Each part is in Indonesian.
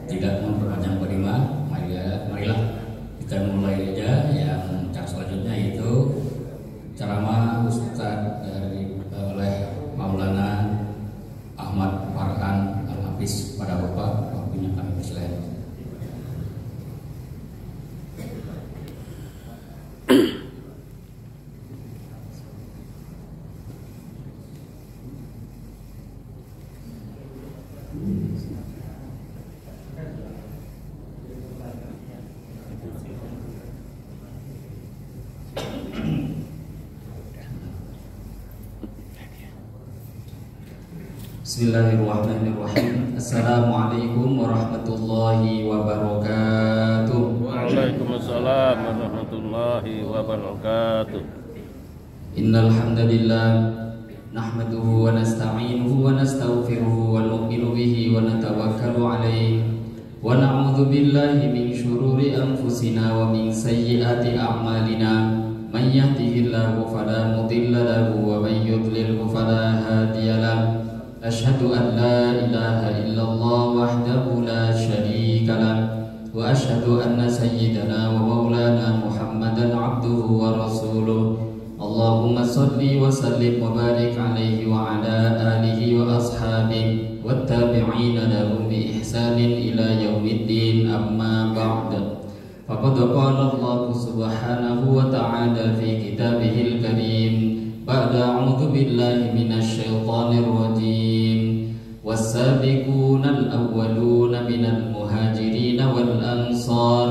tidak memperpanjang berima, marilah kita mulai aja yang selanjutnya, yaitu ceramah Ustadz oleh Maulana Ahmad Farhan Al-Hafiz. Pada Bapak, waktunya kami persilakan. Bismillahirrahmanirrahim. Assalamualaikum warahmatullahi wabarakatuh. Waalaikumsalam warahmatullahi wabarakatuh. Innal hamdalillah nahmaduhu wa nasta'inuhu wa nastaghfiruhu wa nu'minu bihi wa natawakkalu alayhi wa na'udzu billahi min syururi anfusina wa min sayyiati a'malina. Man yahdihillahu fala mudilla lahu wa man yudlilhu fala hadiya lahu. Asyhadu an la ilaha illallah wahdahu la syarika lah wa asyhadu anna sayyidana wa maulana Muhammadan abduhu wa rasuluh. Allahumma salli wa sallim wa barik alaihi wa ala alihi wa ashabihi wattabi'ina lahum bi ihsanin ila yaumiddin, amma ba'd. Faqad qala Allah subhanahu wa ta'ala fi kitabihil karim ba'da a'udzu billahi minasy syaithanir rajim. Was-sabiqunal awwaluna minal muhajirin wal ansar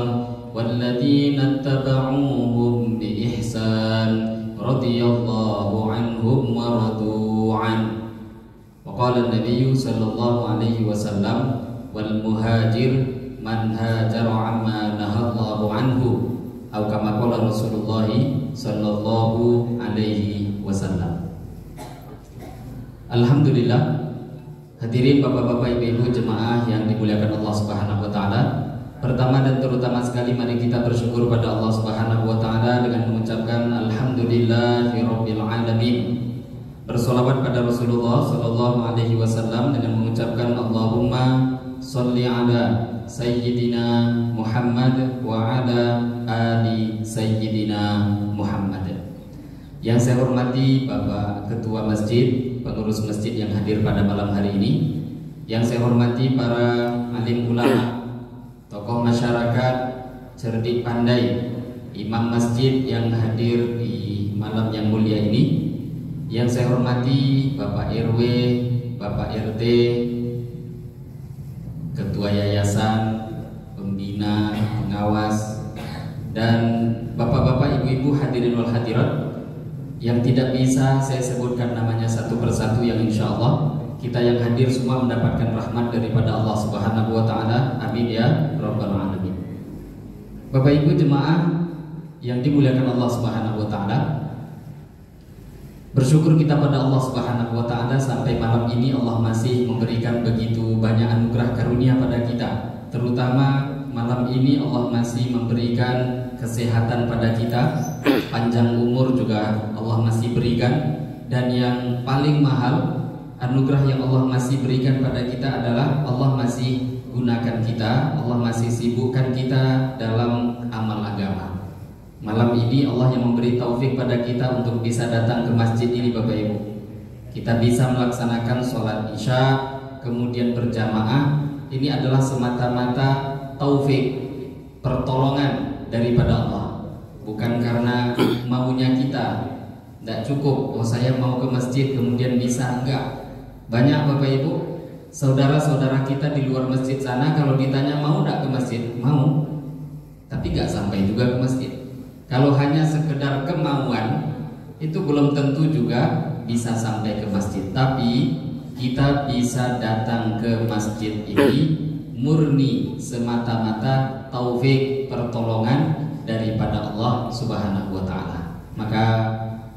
walladzina ittaba'uuhum bi ihsan radhiyallahu anhum wa radu an. Wa qala an-nabiy sallallahu alaihi wasallam wal muhajir man hajara amma nahallahu anhu, atau kama qala Rasulullah sallallahu alaihi wasallam. Alhamdulillah, hadirin bapak-bapak, ibu-ibu jemaah yang dimuliakan Allah Subhanahu wa taala. Pertama dan terutama sekali mari kita bersyukur pada Allah Subhanahu wa taala dengan mengucapkan alhamdulillahirabbil alamin. Bersolawat pada Rasulullah sallallahu alaihi wasallam dengan mengucapkan Allahumma sholli ala sayyidina Muhammad wa ala ali sayyidina Muhammad. Yang saya hormati Bapak Ketua Masjid, pengurus masjid yang hadir pada malam hari ini. Yang saya hormati para alim ulama, tokoh masyarakat, cerdik pandai, imam masjid yang hadir di malam yang mulia ini. Yang saya hormati Bapak RW, Bapak RT, ketua yayasan, pembina, pengawas, dan bapak-bapak, ibu-ibu hadirin wal hadirat yang tidak bisa saya sebutkan namanya satu persatu, yang insya Allah kita yang hadir semua mendapatkan rahmat daripada Allah Subhanahu wa taala. Amin ya rabbal alamin. Bapak Ibu jemaah yang dimuliakan Allah Subhanahu wa taala, bersyukur kita pada Allah Subhanahu wa taala sampai malam ini Allah masih memberikan begitu banyak anugerah karunia pada kita. Terutama malam ini Allah masih memberikan kesehatan pada kita, panjang umur juga Allah masih berikan, dan yang paling mahal anugerah yang Allah masih berikan pada kita adalah Allah masih gunakan kita, Allah masih sibukkan kita dalam amal agama. Malam ini Allah yang memberi taufik pada kita untuk bisa datang ke masjid ini Bapak Ibu. Kita bisa melaksanakan sholat isya kemudian berjamaah. Ini adalah semata-mata taufik, pertolongan daripada Allah, bukan karena maunya kita. Tidak cukup, oh saya mau ke masjid kemudian bisa, enggak. Banyak Bapak Ibu, saudara-saudara kita di luar masjid sana, kalau ditanya mau tidak ke masjid, mau, tapi nggak sampai juga ke masjid. Kalau hanya sekedar kemauan, itu belum tentu juga bisa sampai ke masjid. Tapi kita bisa datang ke masjid ini murni semata-mata taufik, pertolongan daripada Allah Subhanahu wa taala. Maka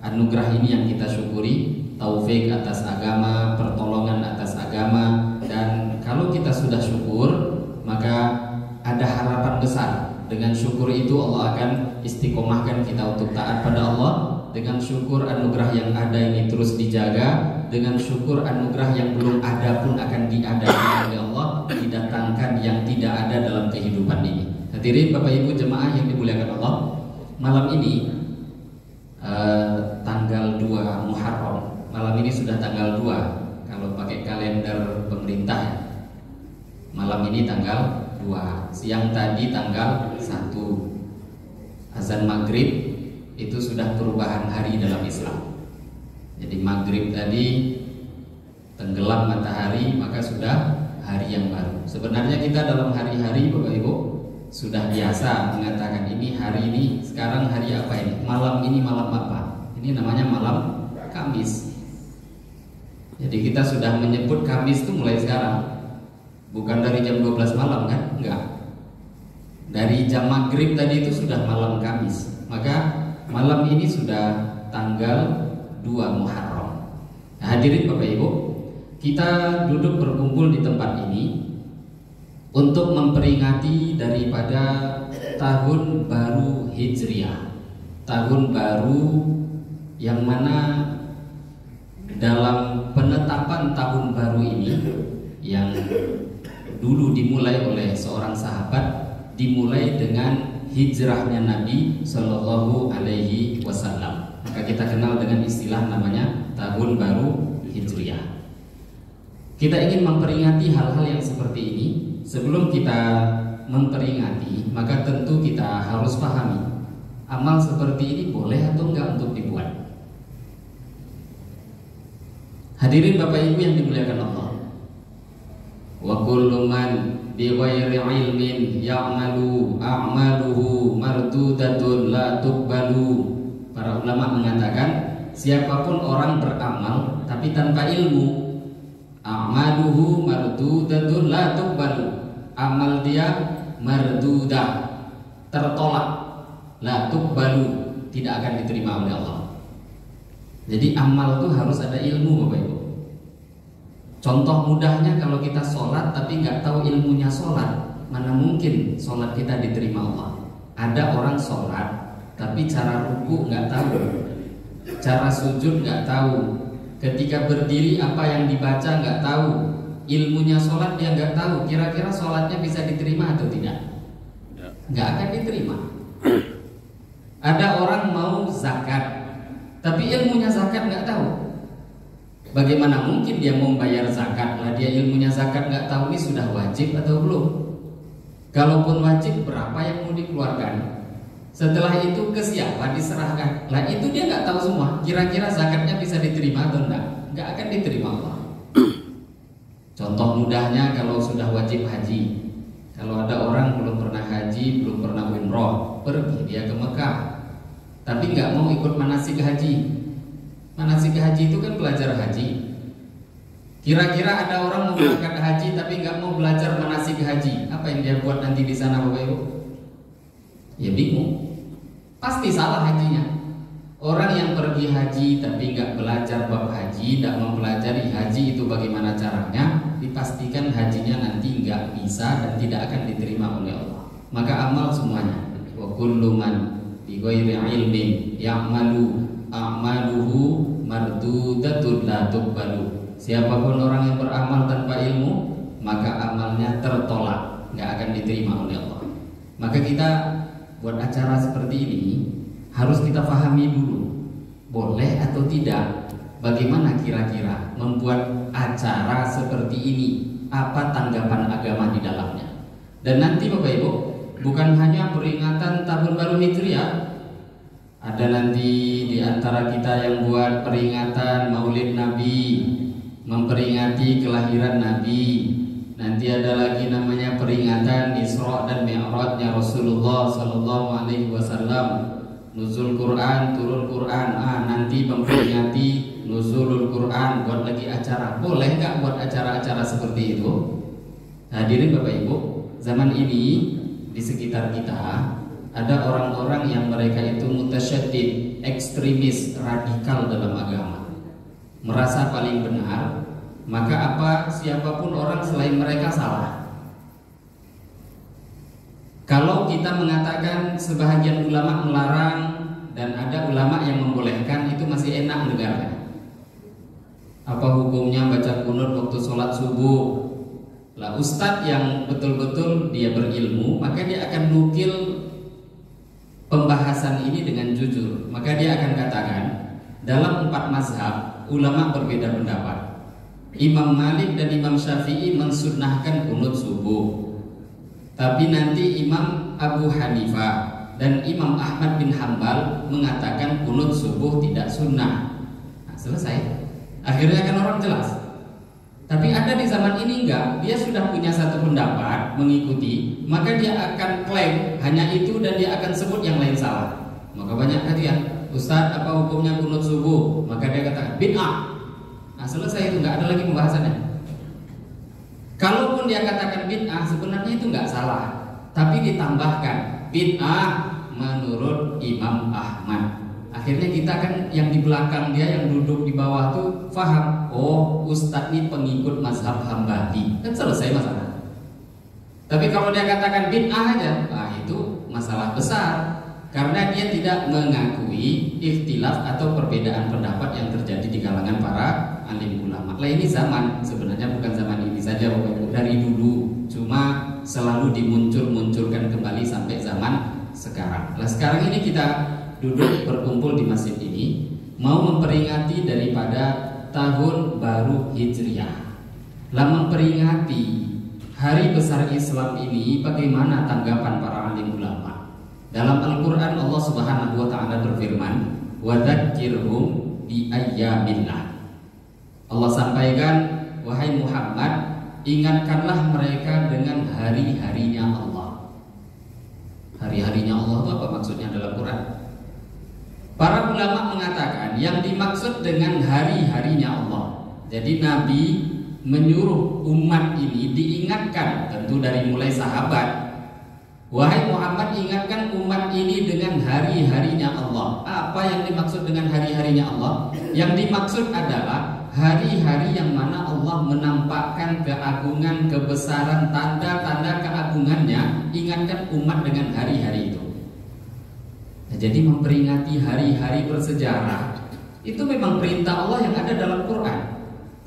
anugerah ini yang kita syukuri, taufik atas agama, pertolongan atas agama. Dan kalau kita sudah syukur, maka ada harapan besar. Dengan syukur itu Allah akan istiqomahkan kita untuk taat pada Allah. Dengan syukur anugerah yang ada ini terus dijaga. Dengan syukur anugerah yang belum ada pun akan diadakan oleh Allah, didatangkan yang tidak kehidupan ini. Hadirin Bapak Ibu jemaah yang dimuliakan Allah, malam ini tanggal 2 Muharram. Malam ini sudah tanggal 2 kalau pakai kalender pemerintah. Malam ini tanggal 2, siang tadi tanggal 1. Azan maghrib itu sudah perubahan hari dalam Islam. Jadi maghrib tadi tenggelam matahari, maka sudah hari yang baru. Sebenarnya kita dalam hari-hari Bapak Ibu sudah biasa mengatakan ini hari ini, sekarang hari apa ini? Malam ini malam apa? Ini namanya malam Kamis. Jadi kita sudah menyebut Kamis itu mulai sekarang. Bukan dari jam 12 malam kan? Enggak. Dari jam maghrib tadi itu sudah malam Kamis. Maka malam ini sudah tanggal 2 Muharram. Nah, hadirin Bapak Ibu, kita duduk berkumpul di tempat ini untuk memperingati daripada tahun baru Hijriah. Tahun baru yang mana dalam penetapan tahun baru ini yang dulu dimulai oleh seorang sahabat, dimulai dengan hijrahnya Nabi Shallallahu Alaihi Wasallam. Maka kita kenal dengan istilah namanya tahun baru Hijriah. Kita ingin memperingati hal-hal yang seperti ini. Sebelum kita memperingati, maka tentu kita harus pahami amal seperti ini boleh atau enggak untuk dibuat. Hadirin Bapak Ibu yang dimuliakan Allah, wa kullu man bi ghairi ilmin ya'malu a'maluhu mardudatun la tuqbalu. Para ulama mengatakan siapapun orang beramal tapi tanpa ilmu, a'maluhu mardudatun la tuqbalu. Amal dia mardudah, tertolak, la tuqbalu, tidak akan diterima oleh Allah. Jadi amal itu harus ada ilmu Bapak Ibu. Contoh mudahnya kalau kita sholat tapi nggak tahu ilmunya sholat, mana mungkin sholat kita diterima Allah. Ada orang sholat tapi cara ruku nggak tahu, cara sujud nggak tahu, ketika berdiri apa yang dibaca nggak tahu, ilmunya sholat dia nggak tahu. Kira-kira sholatnya bisa diterima atau tidak? Nggak akan diterima. Ada orang mau zakat tapi ilmunya zakat nggak tahu. Bagaimana mungkin dia mau membayar zakat lah dia ilmunya zakat nggak tahu ini sudah wajib atau belum? Kalaupun wajib berapa yang mau dikeluarkan? Setelah itu ke siapa diserahkan? Lah itu dia nggak tahu semua. Kira-kira zakatnya bisa diterima atau enggak? Nggak akan diterima Allah. Contoh mudahnya kalau sudah wajib haji. Kalau ada orang belum pernah haji, belum pernah umroh, pergi dia ke Mekah tapi nggak mau ikut manasik haji. Manasik haji itu kan belajar haji. Kira-kira ada orang mau berangkat haji tapi nggak mau belajar manasik haji, apa yang dia buat nanti di sana Bapak Ibu? Ya bingung. Pasti salah hajinya. Orang yang pergi haji tapi nggak belajar bab haji, tidak mempelajari haji itu bagaimana caranya, dipastikan hajinya nanti nggak bisa dan tidak akan diterima oleh Allah. Maka amal semuanya. Wa kullu man bi ghairi ilmin ya'malu a'maluhu mardudatun la tuqbalu. Siapapun orang yang beramal tanpa ilmu, maka amalnya tertolak, nggak akan diterima oleh Allah. Maka kita buat acara seperti ini harus kita pahami dulu, boleh atau tidak. Bagaimana kira-kira membuat acara seperti ini? Apa tanggapan agama di dalamnya? Dan nanti Bapak Ibu, bukan hanya peringatan tahun baru Hijriah, ada nanti di antara kita yang buat peringatan Maulid Nabi, memperingati kelahiran Nabi. Nanti ada lagi namanya peringatan Isra dan Mi'rajnya Rasulullah Sallallahu Alaihi Wasallam, nuzul Quran, turun Quran. Nanti memperingati nuzulul Quran, buat lagi acara. Boleh nggak buat acara-acara seperti itu? Hadirin Bapak Ibu, zaman ini di sekitar kita ada orang-orang yang mereka itu mutasyaddid, ekstremis, radikal dalam agama, merasa paling benar. Maka apa siapapun orang selain mereka salah. Kalau kita mengatakan sebahagian ulama melarang dan ada ulama yang membolehkan, itu masih enak dengarnya. Apa hukumnya baca kunut waktu sholat subuh? Lah ustadz yang betul-betul dia berilmu, maka dia akan nukil pembahasan ini dengan jujur. Maka dia akan katakan, dalam 4 mazhab ulama berbeda pendapat. Imam Malik dan Imam Syafi'i mensunnahkan kunut subuh, tapi nanti Imam Abu Hanifah dan Imam Ahmad bin Hambal mengatakan kunut subuh tidak sunnah. Nah, selesai. Akhirnya kan orang jelas. Tapi ada di zaman ini enggak, dia sudah punya satu pendapat mengikuti, maka dia akan klaim hanya itu dan dia akan sebut yang lain salah. Maka banyak kalian, Ustadz apa hukumnya kunut subuh? Maka dia katakan bid'ah. Nah, selesai, itu enggak ada lagi pembahasannya. Kalaupun dia katakan bid'ah, sebenarnya itu enggak salah, tapi ditambahkan bid'ah menurut Imam Ahmad. Akhirnya kita kan yang di belakang dia, yang duduk di bawah tuh faham, oh ustadz ini pengikut mazhab Hambali, kan selesai masalah. Tapi kalau dia katakan bid'ah aja, nah itu masalah besar, karena dia tidak mengakui ikhtilaf atau perbedaan pendapat yang terjadi di kalangan para alim ulama. Lah ini zaman, sebenarnya bukan zaman ini saja, dari dulu, cuma selalu dimunculkan kembali sampai zaman sekarang. Nah sekarang ini kita duduk berkumpul di masjid ini mau memperingati daripada tahun baru Hijriah. Lah memperingati hari besar Islam ini, bagaimana tanggapan para alim ulama? Dalam Al-Qur'an Allah Subhanahu wa taala berfirman, "Wa dzakirhum bi ayyamillah." Allah sampaikan, wahai Muhammad, ingatkanlah mereka dengan hari-harinya Allah. Hari-harinya Allah itu apa maksudnya dalam Quran? Para ulama mengatakan yang dimaksud dengan hari-harinya Allah, jadi Nabi menyuruh umat ini diingatkan, tentu dari mulai sahabat, wahai Muhammad, ingatkan umat ini dengan hari-harinya Allah. Apa yang dimaksud dengan hari-harinya Allah? Yang dimaksud adalah hari-hari yang mana Allah menampakkan keagungan, kebesaran, tanda-tanda keagungannya. Ingatkan umat dengan hari-hari itu. Nah, jadi memperingati hari-hari bersejarah itu memang perintah Allah yang ada dalam Quran.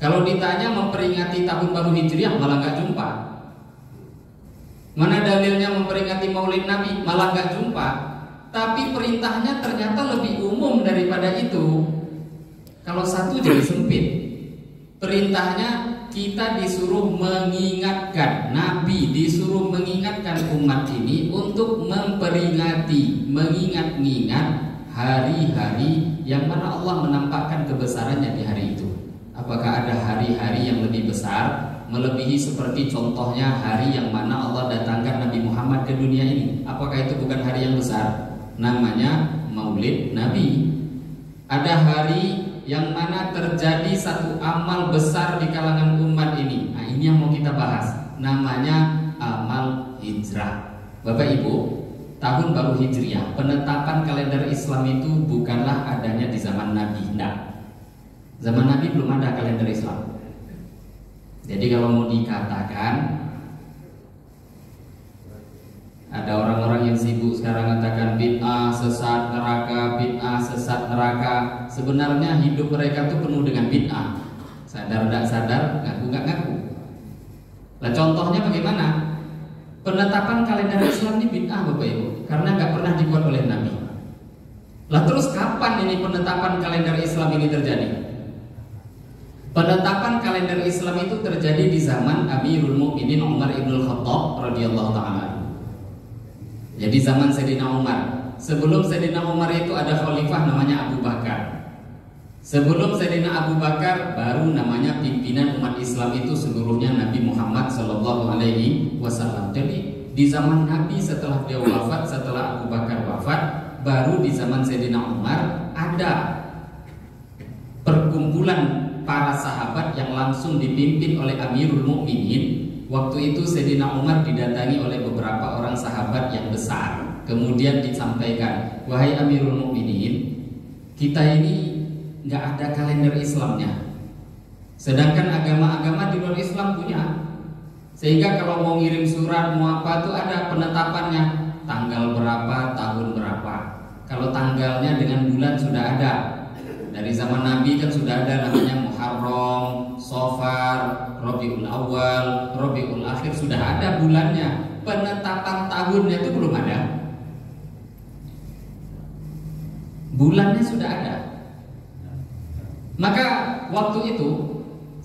Kalau ditanya memperingati tahun baru Hijriah, malah nggak jumpa. Mana dalilnya memperingati Maulid Nabi, malah nggak jumpa. Tapi perintahnya ternyata lebih umum daripada itu. Kalau satu jadi sempit. Perintahnya kita disuruh mengingatkan, Nabi disuruh mengingatkan umat ini untuk memperingati, mengingat-ingat hari-hari yang mana Allah menampakkan kebesarannya di hari itu. Apakah ada hari-hari yang lebih besar, melebihi seperti contohnya hari yang mana Allah datangkan Nabi Muhammad ke dunia ini? Apakah itu bukan hari yang besar? Namanya Maulid Nabi. Ada hari yang mana terjadi satu amal besar di kalangan umat ini. Nah, ini yang mau kita bahas. Namanya amal hijrah. Bapak Ibu, tahun baru Hijriah, penetapan kalender Islam itu bukanlah adanya di zaman Nabi. Tidak. Zaman Nabi belum ada kalender Islam. Jadi kalau mau dikatakan, ada orang-orang yang sibuk sekarang katakan bid'ah, sesat neraka, bid'ah, sesat neraka. Sebenarnya hidup mereka tuh penuh dengan bid'ah. Sadar tidak sadar, ngaku nggak ngaku. Nah contohnya bagaimana? Penetapan kalender Islam ini bid'ah Bapak Ibu, karena nggak pernah dibuat oleh Nabi. Lah terus kapan ini penetapan kalender Islam ini terjadi? Penetapan kalender Islam itu terjadi di zaman Amirul Mukminin Umar ibn Khattab radhiyallahu taala. Jadi zaman Sayyidina Umar. Sebelum Sayyidina Umar itu ada khalifah namanya Abu Bakar. Sebelum Sayyidina Abu Bakar baru namanya pimpinan umat Islam itu seluruhnya Nabi Muhammad sallallahu alaihi wasallam. Jadi di zaman Nabi setelah dia wafat, setelah Abu Bakar wafat, baru di zaman Sayyidina Umar ada perkumpulan para sahabat yang langsung dipimpin oleh Amirul Mukminin. Waktu itu Sayyidina Umar didatangi oleh beberapa orang sahabat yang besar. Kemudian disampaikan, wahai Amirul Mukminin, kita ini nggak ada kalender Islamnya. Sedangkan agama-agama di luar Islam punya. Sehingga kalau mau ngirim surat, mau apa tuh ada penetapannya. Tanggal berapa, tahun berapa. Kalau tanggalnya dengan bulan sudah ada. Dari zaman Nabi kan sudah ada namanya Muharram. Muharram, Safar, Rabiul Awal, Rabiul Akhir sudah ada bulannya. Penetapan tahunnya itu belum ada. Bulannya sudah ada. Maka waktu itu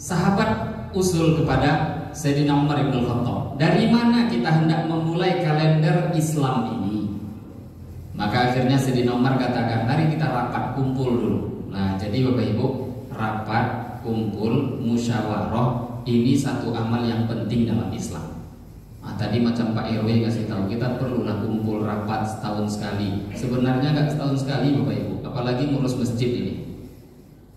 sahabat usul kepada Sayyidina Umar bin Khattab, dari mana kita hendak memulai kalender Islam ini? Maka akhirnya Sayyidina Umar katakan, mari kita rapat kumpul dulu. Nah, jadi Bapak Ibu, rapat, kumpul, musyawarah ini satu amal yang penting dalam Islam. Nah, tadi macam Pak RW ngasih tahu, kita perlulah kumpul rapat setahun sekali. Sebenarnya nggak setahun sekali Bapak Ibu, apalagi ngurus masjid ini.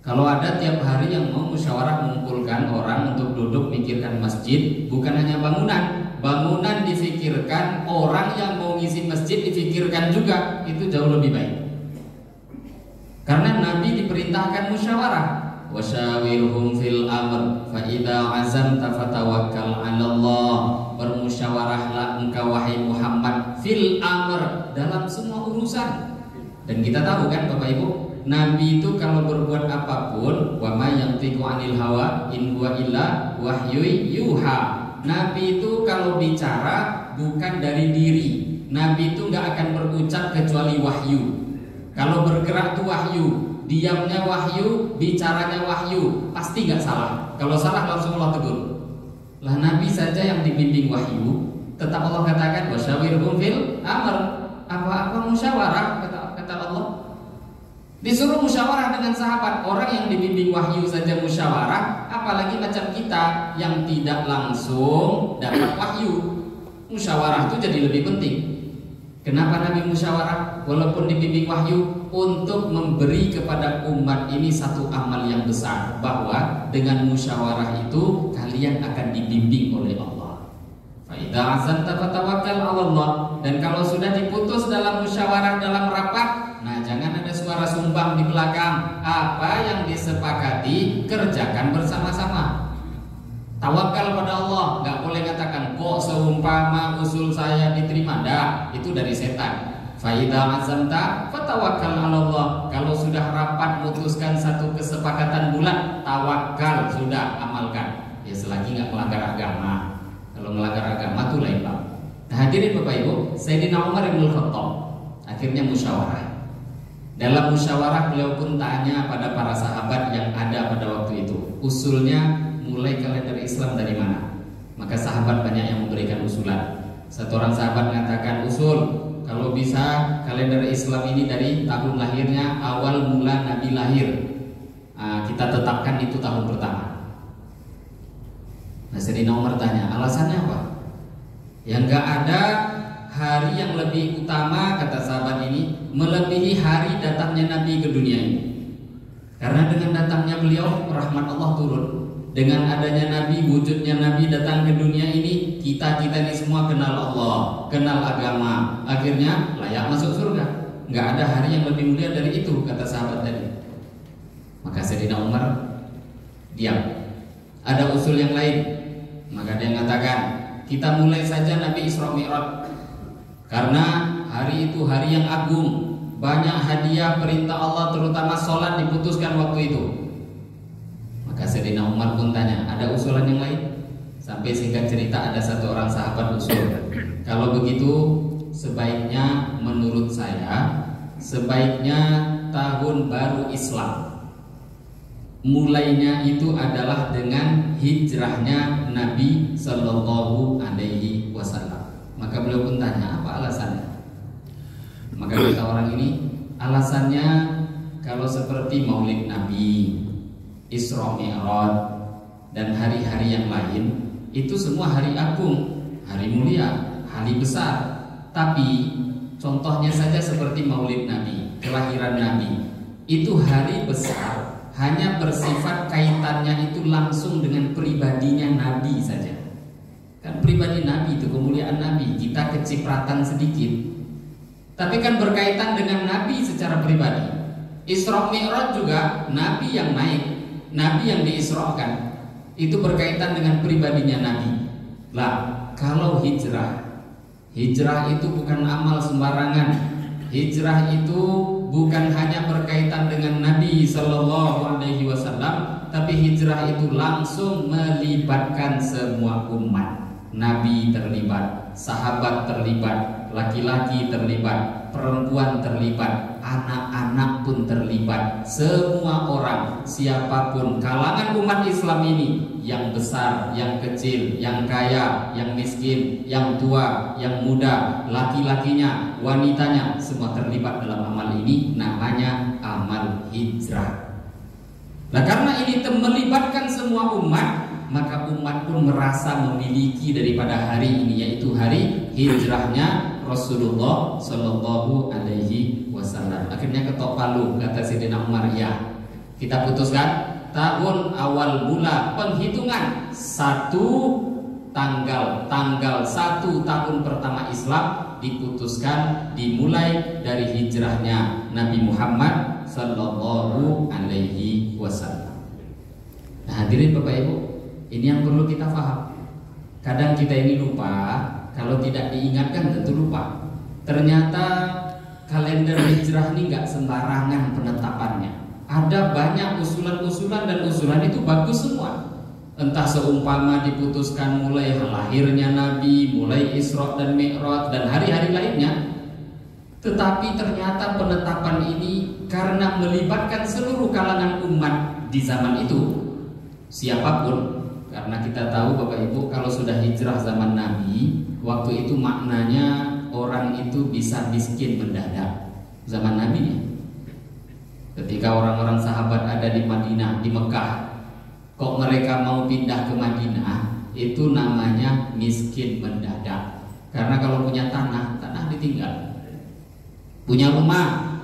Kalau ada tiap hari yang mau musyawarah mengumpulkan orang untuk duduk mikirkan masjid, bukan hanya bangunan difikirkan, orang yang mau ngisi masjid difikirkan juga, itu jauh lebih baik. Karena Nabi diperintahkan musyawarah, wasyawirhum fil amr fa idza azamta fatawakkal 'alallah. Bermusyawarahlah engkau wahai Muhammad fil amr, dalam semua urusan. Dan kita tahu kan Bapak Ibu, Nabi itu kalau berbuat apapun, wa ma yantiqu 'anil hawa in huwa illa wahyu yuha. Nabi itu kalau bicara bukan dari diri. Nabi itu nggak akan berucap kecuali wahyu. Kalau bergerak itu wahyu, diamnya wahyu, bicaranya wahyu, pasti nggak salah. Kalau salah langsung Allah tegur. Lah Nabi saja yang dibimbing wahyu, tetap Allah katakan wasyawirhum fil amr. Apa-apa musyawarah kata Allah. Disuruh musyawarah dengan sahabat. Orang yang dibimbing wahyu saja musyawarah, apalagi macam kita yang tidak langsung dapat wahyu. Musyawarah itu jadi lebih penting. Kenapa Nabi musyawarah walaupun dibimbing wahyu? Untuk memberi kepada umat ini satu amal yang besar, bahwa dengan musyawarah itu kalian akan dibimbing oleh Allah. Fa idza azamta fatawakkal 'alallah. Dan kalau sudah diputus dalam musyawarah, dalam rapat, nah jangan ada suara sumbang di belakang. Apa yang disepakati kerjakan bersama-sama. Tawakal pada Allah, nggak boleh katakan kok seumpama usul saya diterima. Dah, itu dari setan. Fa idza azamta fatawakkal 'alallah. Kalau sudah rapat memutuskan satu kesepakatan bulat, tawakal, sudah amalkan. Ya selagi nggak melanggar agama. Kalau melanggar agama itu lain bab. Nah, hadirin Bapak Ibu, Sayyidina Umar bin Khattab akhirnya musyawarah. Dalam musyawarah beliau pun tanya pada para sahabat yang ada pada waktu itu, usulnya mulai kalender Islam dari mana? Maka sahabat banyak yang memberikan usulan. Satu orang sahabat mengatakan, usul kalau bisa kalender Islam ini dari tahun lahirnya, awal mula Nabi lahir, kita tetapkan itu tahun pertama. Nah, Sayyidina Umar tanya, alasannya apa? Yang gak ada hari yang lebih utama, kata sahabat ini, melebihi hari datangnya Nabi ke dunia ini. Karena dengan datangnya beliau, rahmat Allah turun. Dengan adanya Nabi, wujudnya Nabi datang ke dunia ini, kita ini semua kenal Allah, kenal agama. Akhirnya layak masuk surga. Gak ada hari yang lebih mulia dari itu, kata sahabat tadi. Maka Sayyidina Umar diam. Ada usul yang lain. Maka dia mengatakan, kita mulai saja Nabi Isra Mi'raj. Karena hari itu hari yang agung, banyak hadiah perintah Allah, terutama sholat diputuskan waktu itu. Maka Sayyidina Umar pun tanya, ada usulan yang lain? Sampai singkat cerita ada satu orang sahabat usul, kalau begitu sebaiknya menurut saya, sebaiknya tahun baru Islam mulainya itu adalah dengan hijrahnya Nabi Sallallahu Alaihi Wasallam. Maka beliau pun tanya, apa alasannya? Maka kata orang ini, alasannya kalau seperti Maulid Nabi, Isra Mi'raj, dan hari-hari yang lain, itu semua hari agung, hari mulia, hari besar. Tapi contohnya saja seperti Maulid Nabi, kelahiran Nabi, itu hari besar, hanya bersifat kaitannya itu langsung dengan pribadinya Nabi saja. Kan pribadi Nabi itu kemuliaan Nabi, kita kecipratan sedikit. Tapi kan berkaitan dengan Nabi secara pribadi. Isra Mi'raj juga Nabi yang naik, Nabi yang diisrakan. Itu berkaitan dengan pribadinya Nabi. Lah, kalau hijrah itu bukan amal sembarangan. Hijrah itu bukan hanya berkaitan dengan Nabi Sallallahu Alaihi Wasallam, tapi hijrah itu langsung melibatkan semua umat. Nabi terlibat, sahabat terlibat, laki-laki terlibat, perempuan terlibat, anak-anak pun terlibat. Semua orang, siapapun kalangan umat Islam ini, yang besar, yang kecil, yang kaya, yang miskin, yang tua, yang muda, laki-lakinya, wanitanya, semua terlibat dalam amal ini. Namanya amal hijrah. Nah, karena ini melibatkan semua umat, maka umat pun merasa memiliki daripada hari ini, yaitu hari hijrahnya Rasulullah Shallallahu Alaihi Wasallam. Akhirnya ketok palu, kata Sayyidina Umar, ya kita putuskan tahun awal mula penghitungan tanggal 1 tahun pertama Islam diputuskan dimulai dari hijrahnya Nabi Muhammad Sallallahu Alaihi Wasallam. Nah, hadirin Bapak Ibu, ini yang perlu kita paham. Kadang kita ini lupa, kalau tidak diingatkan tentu lupa. Ternyata kalender hijrah ini nggak sembarangan penetapannya. Ada banyak usulan-usulan dan usulan itu bagus semua. Entah seumpama diputuskan mulai lahirnya Nabi, mulai Isra dan Mi'raj dan hari-hari lainnya. Tetapi ternyata penetapan ini karena melibatkan seluruh kalangan umat di zaman itu, siapapun. Karena kita tahu Bapak Ibu, kalau sudah hijrah zaman Nabi, waktu itu maknanya orang itu bisa miskin mendadak. Zaman Nabi ya. Ketika orang-orang sahabat ada di Madinah, di Mekah, kok mereka mau pindah ke Madinah, itu namanya miskin mendadak. Karena kalau punya tanah ditinggal. Punya rumah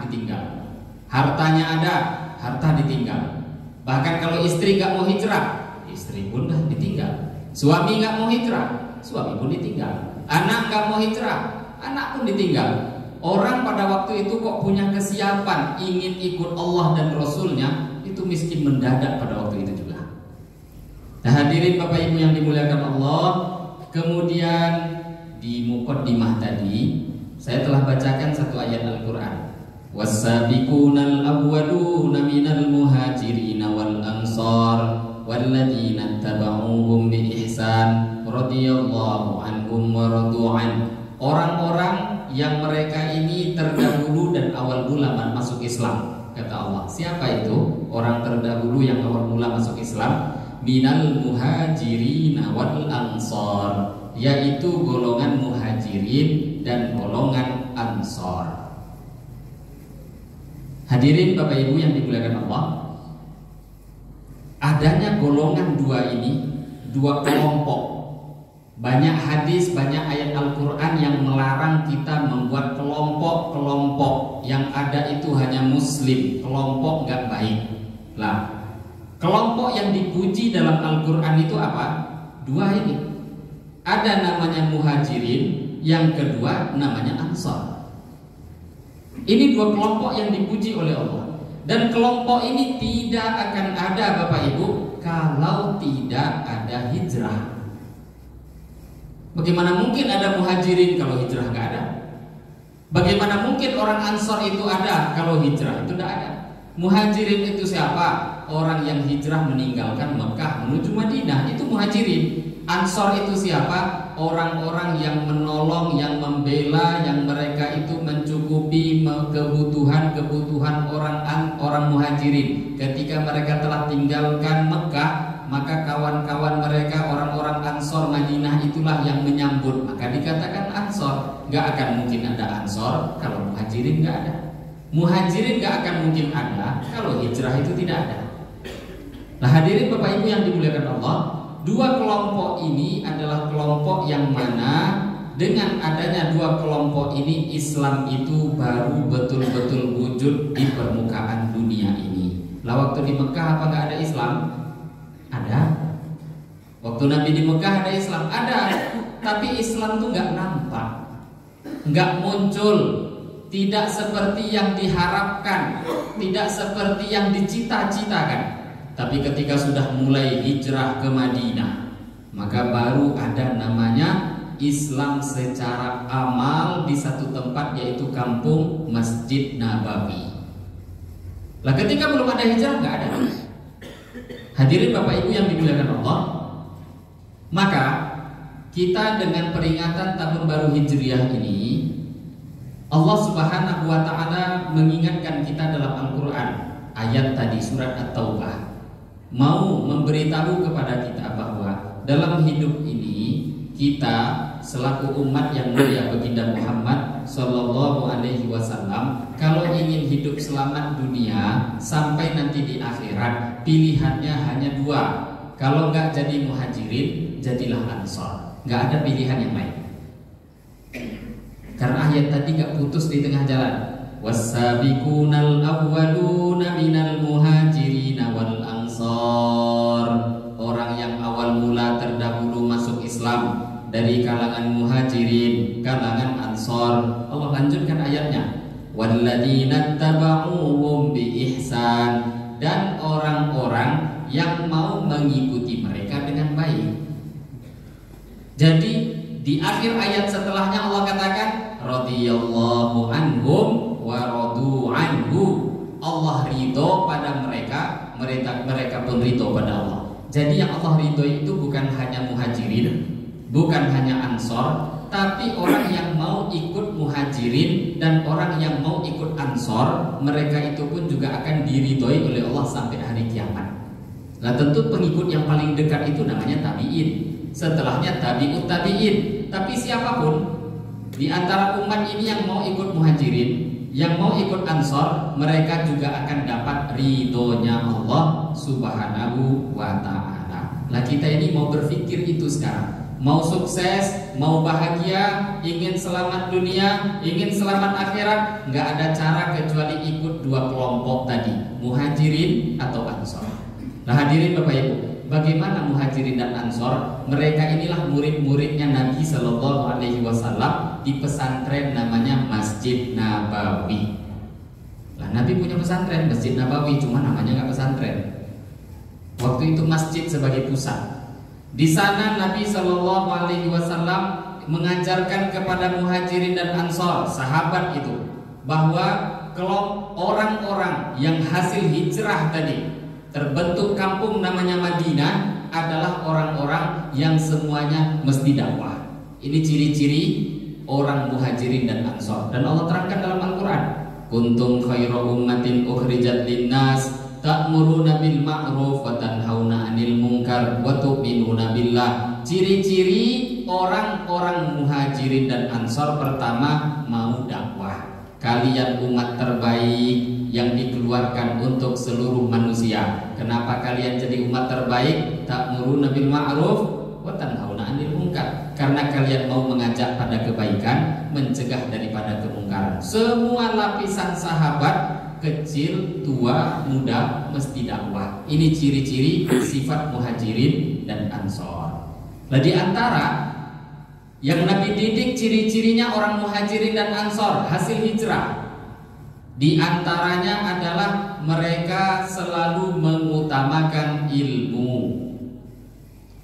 ditinggal. Hartanya ada, harta ditinggal. Bahkan kalau istri gak mau hijrah, istri pun dah ditinggal. Suami gak mau hijrah, suami pun ditinggal. Anak gak mau hijrah, anak pun ditinggal. Orang pada waktu itu kok punya kesiapan ingin ikut Allah dan Rasulnya, itu miskin mendadak pada waktu itu juga. Nah, hadirin Bapak Ibu yang dimuliakan Allah, kemudian di muqaddimah tadi saya telah bacakan satu ayat Al-Quran. Was-sabiqunal awwaluna minal muhajirin wal ansar walladzina tabauhum bi ihsan radhiyallahu anhum wa radu'an. Orang-orang yang mereka ini terdahulu dan awal mula masuk Islam, kata Allah. Siapa itu orang terdahulu yang awal mula masuk Islam? Minal muhajirin wal ansar, yaitu golongan muhajirin dan golongan ansar. Hadirin Bapak Ibu yang dimuliakan Allah, adanya golongan dua ini, dua kelompok. Banyak hadis, banyak ayat Al-Quran yang melarang kita membuat kelompok-kelompok. Yang ada itu hanya muslim, kelompok gak baik. Lah, kelompok yang dipuji dalam Al-Quran itu apa? Dua ini. Ada namanya muhajirin, yang kedua namanya ansar. Ini dua kelompok yang dipuji oleh Allah. Dan kelompok ini tidak akan ada Bapak Ibu kalau tidak ada hijrah. Bagaimana mungkin ada muhajirin kalau hijrah nggak ada? Bagaimana mungkin orang ansor itu ada kalau hijrah itu tidak ada? Muhajirin itu siapa? Orang yang hijrah meninggalkan Mekah menuju Madinah, itu muhajirin. Ansor itu siapa? Orang-orang yang menolong, yang membela, yang mereka itu mencukupi kebutuhan orang muhajirin. Ketika mereka telah tinggalkan Mekah, maka kawan-kawan mereka, orang-orang Ansor Madinah itulah yang menyambut. Maka dikatakan Ansor. Gak akan mungkin ada Ansor kalau muhajirin gak ada. Muhajirin gak akan mungkin ada kalau hijrah itu tidak ada. Nah, hadirin Bapak Ibu yang dimuliakan Allah, dua kelompok ini adalah kelompok yang mana dengan adanya dua kelompok ini, Islam itu baru betul-betul wujud di permukaan dunia ini. Lah, waktu di Mekah apa gak ada Islam? Ada. Waktu Nabi di Mekah ada Islam? Ada. Tapi Islam tuh gak nampak, gak muncul, tidak seperti yang diharapkan, tidak seperti yang dicita-citakan. Tapi ketika sudah mulai hijrah ke Madinah, maka baru ada namanya Islam secara amal di satu tempat, yaitu kampung Masjid Nabawi. Lah, ketika belum ada hijrah nggak ada. Hadirin Bapak Ibu yang dimuliakan Allah, maka kita dengan peringatan tahun baru Hijriah ini, Allah Subhanahu wa Ta'ala mengingatkan kita dalam Al-Quran, ayat tadi surat At-Taubah, mau memberitahu kepada kita bahwa dalam hidup ini kita selaku umat yang mulia baginda Muhammad Sallallahu Alaihi Wasallam, kalau ingin hidup selamat dunia sampai nanti di akhirat, pilihannya hanya dua. Kalau nggak jadi muhajirin, jadilah ansor. Nggak ada pilihan yang lain. Karena ayat tadi nggak putus di tengah jalan. Wassabiqunal awwaluna minal muhajirin wal ansor. Orang yang awal mula terdahulu masuk Islam dari kalangan muhajirin, kalangan ansor. Allah lanjutkan ayatnya, walladzina tabauhum bi ihsan, dan orang-orang yang mau mengikuti mereka dengan baik. Jadi di akhir ayat setelahnya Allah katakan radhiyallahu anhum wa radu anhu. Allah ridho pada mereka, mereka pun ridho pada Allah. Jadi yang Allah ridho itu bukan hanya muhajirin, bukan hanya ansor, tapi orang yang mau ikut muhajirin dan orang yang mau ikut ansor, mereka itu pun juga akan diridhoi oleh Allah sampai hari kiamat. Nah tentu pengikut yang paling dekat itu namanya tabi'in, setelahnya tabi'ut tabi'in. Tapi siapapun di antara umat ini yang mau ikut muhajirin, yang mau ikut ansor, mereka juga akan dapat ridhonya Allah Subhanahu wa Ta'ala. Nah kita ini mau berpikir itu sekarang, mau sukses, mau bahagia, ingin selamat dunia, ingin selamat akhirat, nggak ada cara kecuali ikut dua kelompok tadi, muhajirin atau ansor. Nah hadirin Bapak Ibu, bagaimana muhajirin dan ansor? Mereka inilah murid-muridnya Nabi Sallallahu Alaihi Wasallam di pesantren namanya Masjid Nabawi. Nah Nabi punya pesantren Masjid Nabawi, cuma namanya nggak pesantren. Waktu itu masjid sebagai pusat. Di sana Nabi Shallallahu Alaihi Wasallam mengajarkan kepada muhajirin dan ansor, sahabat itu, bahwa kalau orang-orang yang hasil hijrah tadi terbentuk kampung namanya Madinah adalah orang-orang yang semuanya mesti dakwah. Ini ciri-ciri orang muhajirin dan ansor. Dan Allah terangkan dalam Al-Quran, kuntum khairu ummatin ukhrijat linnas ta'muruna bil ma'ruf wa tanhauna 'anil munkar wa tu'minuna billah. Ciri-ciri orang-orang muhajirin dan ansor, pertama mau dakwah. Kalian umat terbaik yang dikeluarkan untuk seluruh manusia. Kenapa kalian jadi umat terbaik? Ta'muruna bil ma'ruf wa tanhauna 'anil munkar. Karena kalian mau mengajak pada kebaikan, mencegah daripada kemungkaran. Semua lapisan sahabat, kecil, tua, muda, mesti dakwah. Ini ciri-ciri sifat muhajirin dan ansor. Nah di antara yang Nabi didik ciri-cirinya orang muhajirin dan ansor hasil hijrah, di antaranya adalah mereka selalu mengutamakan ilmu.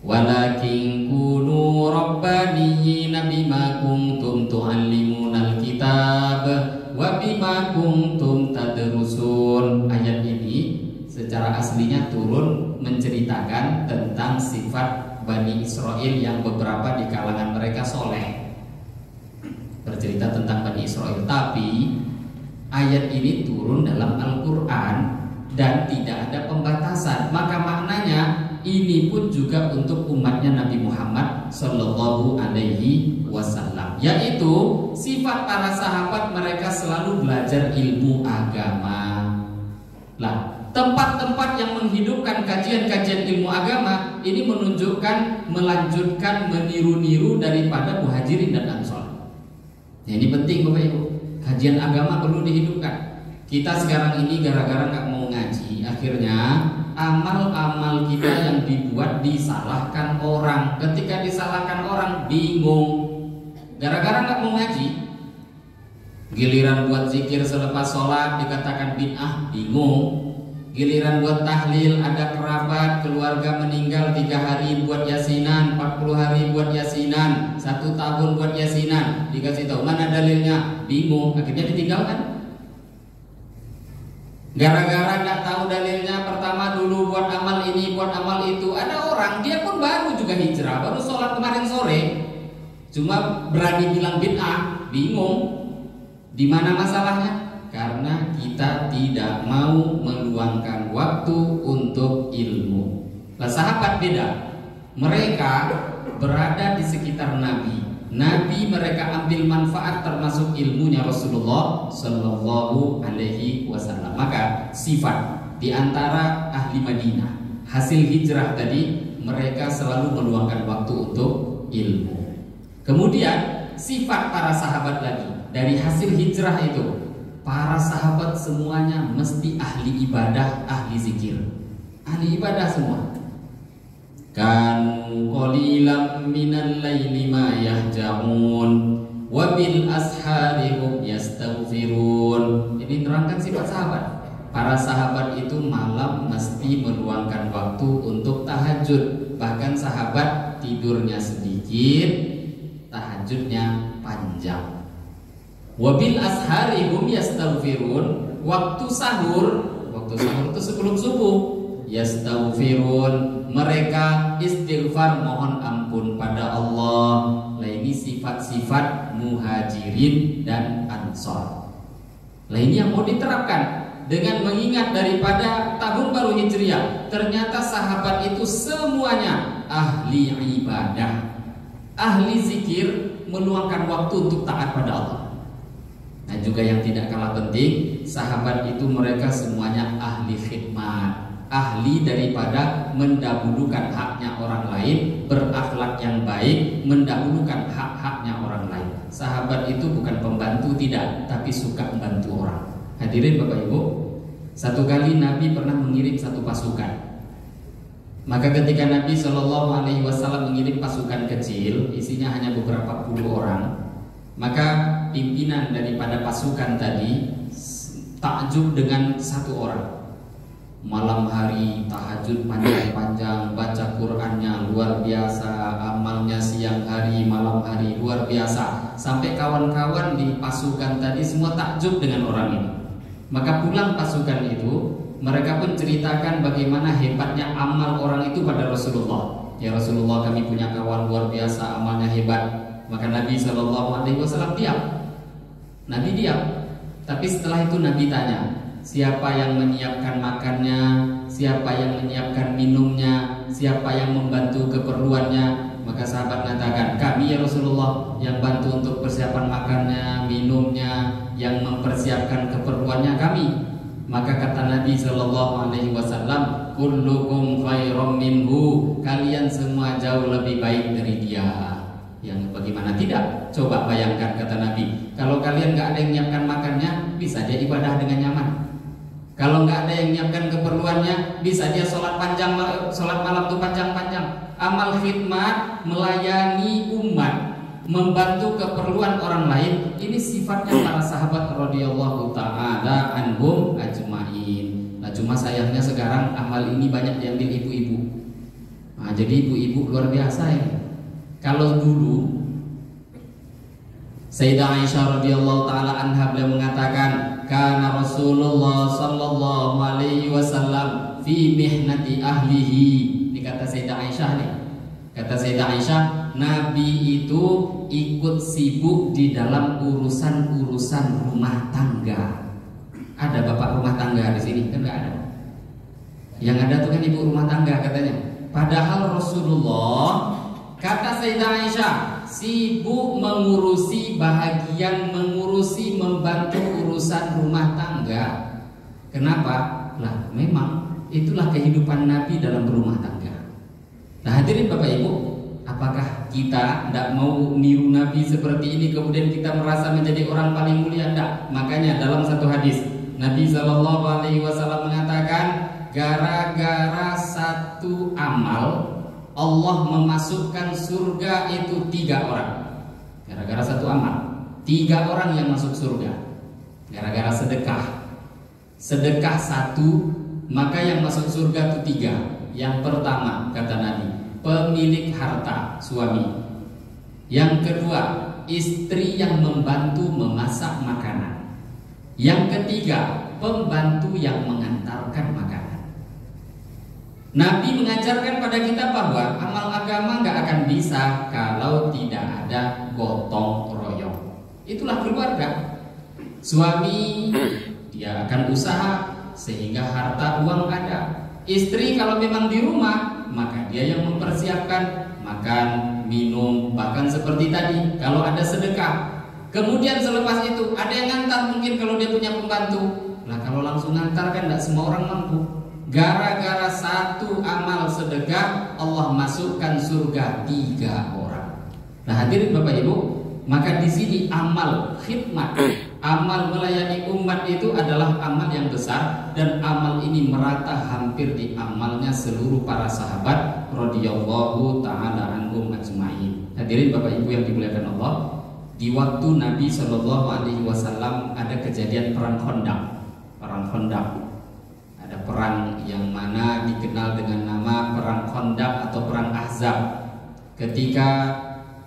Walakin kunu rabbaniyina bima kuntum tu'allimunal kitab wa bima kuntum tadrusun. Ayat ini secara aslinya turun menceritakan tentang sifat Bani Israel yang beberapa di kalangan mereka soleh, bercerita tentang Bani Israel. Tapi ayat ini turun dalam Al-Quran dan tidak ada pembatasan. Maka maknanya ini pun juga untuk umatnya Nabi Muhammad Sallallahu Alaihi Wasallam, yaitu sifat para sahabat, mereka selalu belajar ilmu agama. Lah, tempat-tempat yang menghidupkan kajian-kajian ilmu agama ini menunjukkan, melanjutkan, meniru-niru daripada muhajirin dan ansor. Nah, ini penting Bapak Ibu, kajian agama perlu dihidupkan. Kita sekarang ini gara-gara nggak mau ngaji, akhirnya amal-amal kita yang dibuat disalahkan orang. Ketika disalahkan orang, bingung. Gara-gara nggak mau ngaji, giliran buat zikir selepas sholat dikatakan bid'ah, bingung. Giliran buat tahlil, ada kerabat, keluarga meninggal 3 hari buat yasinan, 40 hari buat yasinan, 1 tahun buat yasinan, dikasih tahu mana dalilnya, bingung, akhirnya ditinggalkan. Gara-gara nggak tahu dalilnya, pertama dulu buat amal ini, buat amal itu. Ada orang dia pun baru juga hijrah, baru sholat kemarin sore, cuma berani bilang bid'ah, bingung. Di mana masalahnya? Karena kita tidak mau meluangkan waktu untuk ilmu. Lah sahabat beda. Mereka berada di sekitar Nabi. Nabi mereka ambil manfaat termasuk ilmunya Rasulullah Sallallahu Alaihi Wasallam. Maka sifat di antara ahli Madinah hasil hijrah tadi, mereka selalu meluangkan waktu untuk ilmu. Kemudian sifat para sahabat lagi dari hasil hijrah itu, para sahabat semuanya mesti ahli ibadah, ahli zikir, ahli ibadah semua. Kanu qalilan minal laili ma yahjaun wa bil ashari hum yastaghfirun. Ini nerangkan sifat sahabat. Para sahabat itu malam mesti meluangkan waktu untuk tahajud. Bahkan sahabat tidurnya sedikit, tahajudnya panjang. Wa bil ashari hum yastaghfirun. Waktu sahur itu sebelum subuh, yastaghfirun, mereka istighfar mohon ampun pada Allah. Nah ini sifat-sifat muhajirin dan ansor. Nah ini yang mau diterapkan dengan mengingat daripada tahun baru Hijriah. Ternyata sahabat itu semuanya ahli ibadah, ahli zikir, meluangkan waktu untuk taat pada Allah. Nah juga yang tidak kalah penting, sahabat itu mereka semuanya ahli khidmat, ahli daripada mendahulukan haknya orang lain, berakhlak yang baik, mendahulukan hak-haknya orang lain. Sahabat itu bukan pembantu, tidak, tapi suka membantu orang. Hadirin Bapak Ibu, satu kali Nabi pernah mengirim satu pasukan. Maka ketika Nabi Shallallahu Alaihi Wasallam mengirim pasukan kecil, isinya hanya beberapa puluh orang, maka pimpinan daripada pasukan tadi takjub dengan satu orang. Malam hari tahajud panjang-panjang, baca Qur'annya luar biasa, amalnya siang hari, malam hari luar biasa. Sampai kawan-kawan di pasukan tadi semua takjub dengan orang ini. Maka pulang pasukan itu, mereka pun ceritakan bagaimana hebatnya amal orang itu pada Rasulullah. Ya Rasulullah, kami punya kawan luar biasa, amalnya hebat. Maka Nabi SAW diam. Nabi diam. Tapi setelah itu Nabi tanya, siapa yang menyiapkan makannya, siapa yang menyiapkan minumnya, siapa yang membantu keperluannya? Maka sahabat mengatakan, kami ya Rasulullah, yang bantu untuk persiapan makannya, minumnya, yang mempersiapkan keperluannya kami. Maka kata Nabi Sallallahu Alaihi Wasallam, kullukum khairum minhu, kalian semua jauh lebih baik dari dia. Yang bagaimana tidak? Coba bayangkan kata Nabi, kalau kalian nggak ada yang menyiapkan makannya, bisa dia ibadah dengan nyaman. Kalau nggak ada yang menyiapkan keperluannya, bisa dia sholat malam tuh panjang-panjang. Amal khidmat, melayani umat, membantu keperluan orang lain, ini sifatnya para sahabat radhiyallahu ta'ala anhum ajmain. Nah cuma sayangnya sekarang amal ini banyak diambil ibu-ibu. Nah, jadi ibu-ibu luar biasa ya. Kalau dulu Sayyidah Aisyah radhiyallahu ta'ala anha beliau mengatakan, kana Rasulullah sallallahu alaihi wasallam fi mihnati ahlihi. Ini kata Sayyidah Aisyah nih. Kata Sayyidah Aisyah, Nabi itu ikut sibuk di dalam urusan-urusan rumah tangga. Ada bapak rumah tangga di sini? Kan enggak ada. Yang ada tuh kan ibu rumah tangga katanya. Padahal Rasulullah, kata Sayyidah Aisyah, sibuk mengurusi bahagian, membantu urusan rumah tangga. Kenapa? Lah memang itulah kehidupan Nabi dalam rumah tangga. Nah hadirin Bapak Ibu, apakah kita tidak mau niru Nabi seperti ini kemudian kita merasa menjadi orang paling mulia? Tidak. Makanya dalam satu hadis Nabi Shallallahu Alaihi Wasallam mengatakan, gara-gara satu amal Allah memasukkan surga itu 3 orang. Gara-gara satu amal 3 orang yang masuk surga. Gara-gara sedekah. Sedekah 1, maka yang masuk surga itu 3. Yang pertama kata Nabi, pemilik harta, suami. Yang kedua, istri yang membantu memasak makanan. Yang ketiga, pembantu yang mengantarkan makanan. Nabi mengajarkan pada kita bahwa amal agama nggak akan bisa kalau tidak ada gotong royong. Itulah keluarga. Suami dia akan usaha sehingga harta uang ada. Istri kalau memang di rumah, maka dia yang mempersiapkan makan, minum, bahkan seperti tadi kalau ada sedekah. Kemudian selepas itu ada yang ngantar, mungkin kalau dia punya pembantu. Nah kalau langsung ngantar kan tidak semua orang mampu. Gara-gara satu amal sedekah Allah masukkan surga 3 orang. Nah hadirin Bapak Ibu, maka di sini amal khidmat, amal melayani umat itu adalah amal yang besar, dan amal ini merata hampir di amalnya seluruh para sahabat radhiyallahu taala anhum ajmain. Hadirin Bapak Ibu yang dimuliakan Allah, di waktu Nabi Shallallahu Alaihi Wasallam ada kejadian perang Khandaq. Perang Khandaq, ada perang yang mana dikenal dengan nama perang Khandaq atau perang Ahzab. Ketika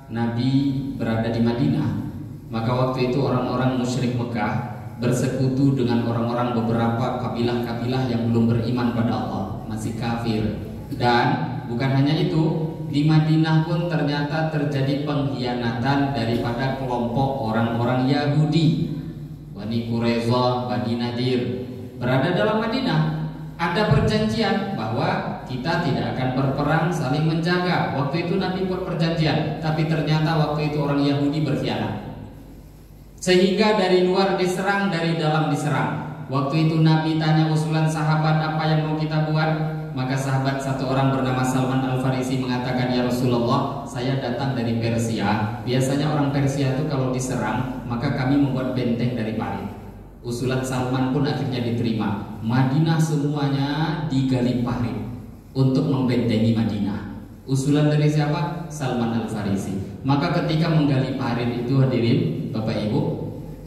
Nabi berada di Madinah, maka waktu itu orang-orang musyrik Mekah bersekutu dengan orang-orang beberapa kabilah-kabilah yang belum beriman pada Allah, masih kafir. Dan bukan hanya itu, di Madinah pun ternyata terjadi pengkhianatan daripada kelompok orang-orang Yahudi, Bani Quraisyah, Bani Nadir. Berada dalam Madinah, ada perjanjian bahwa kita tidak akan berperang, saling menjaga. Waktu itu Nabi buat perjanjian, tapi ternyata waktu itu orang Yahudi berkhianat, sehingga dari luar diserang, dari dalam diserang. Waktu itu Nabi tanya usulan sahabat, apa yang mau kita buat? Maka sahabat satu orang bernama Salman Al-Farisi mengatakan, ya Rasulullah, saya datang dari Persia. Biasanya orang Persia itu kalau diserang, maka kami membuat benteng dari parit. Usulan Salman pun akhirnya diterima. Madinah semuanya digali parit untuk membentengi Madinah. Usulan dari siapa? Salman Al-Farisi. Maka ketika menggali parit itu, hadirin Bapak Ibu,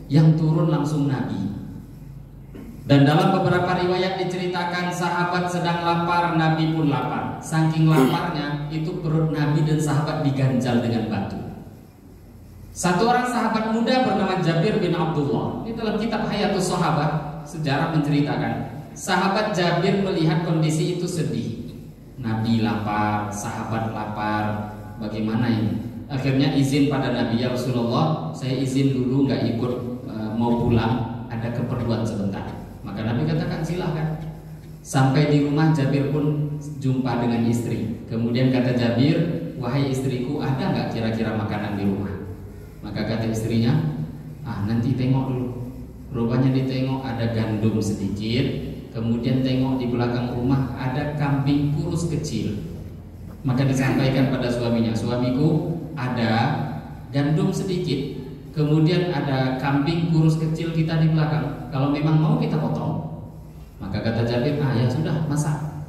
yang turun langsung Nabi. Dan dalam beberapa riwayat diceritakan sahabat sedang lapar, Nabi pun lapar. Saking laparnya, itu perut Nabi dan sahabat diganjal dengan batu. Satu orang sahabat muda bernama Jabir bin Abdullah, ini dalam kitab Hayatus Sahabat, sejarah menceritakan, sahabat Jabir melihat kondisi itu sedih. Nabi lapar, sahabat lapar, bagaimana ini? Akhirnya izin pada Nabi, ya Rasulullah, saya izin dulu nggak ikut, mau pulang, ada keperluan sebentar. Maka Nabi katakan silahkan. Sampai di rumah Jabir pun jumpa dengan istri. Kemudian kata Jabir, wahai istriku, ada nggak kira-kira makanan di rumah? Maka kata istrinya, nanti tengok dulu. Rupanya ditengok ada gandum sedikit. Kemudian tengok di belakang rumah ada kambing kurus kecil. Maka disampaikan pada suaminya, suamiku, ada gandum sedikit, kemudian ada kambing kurus kecil kita di belakang. Kalau memang mau kita potong. Maka kata Jabir, ya sudah, masak.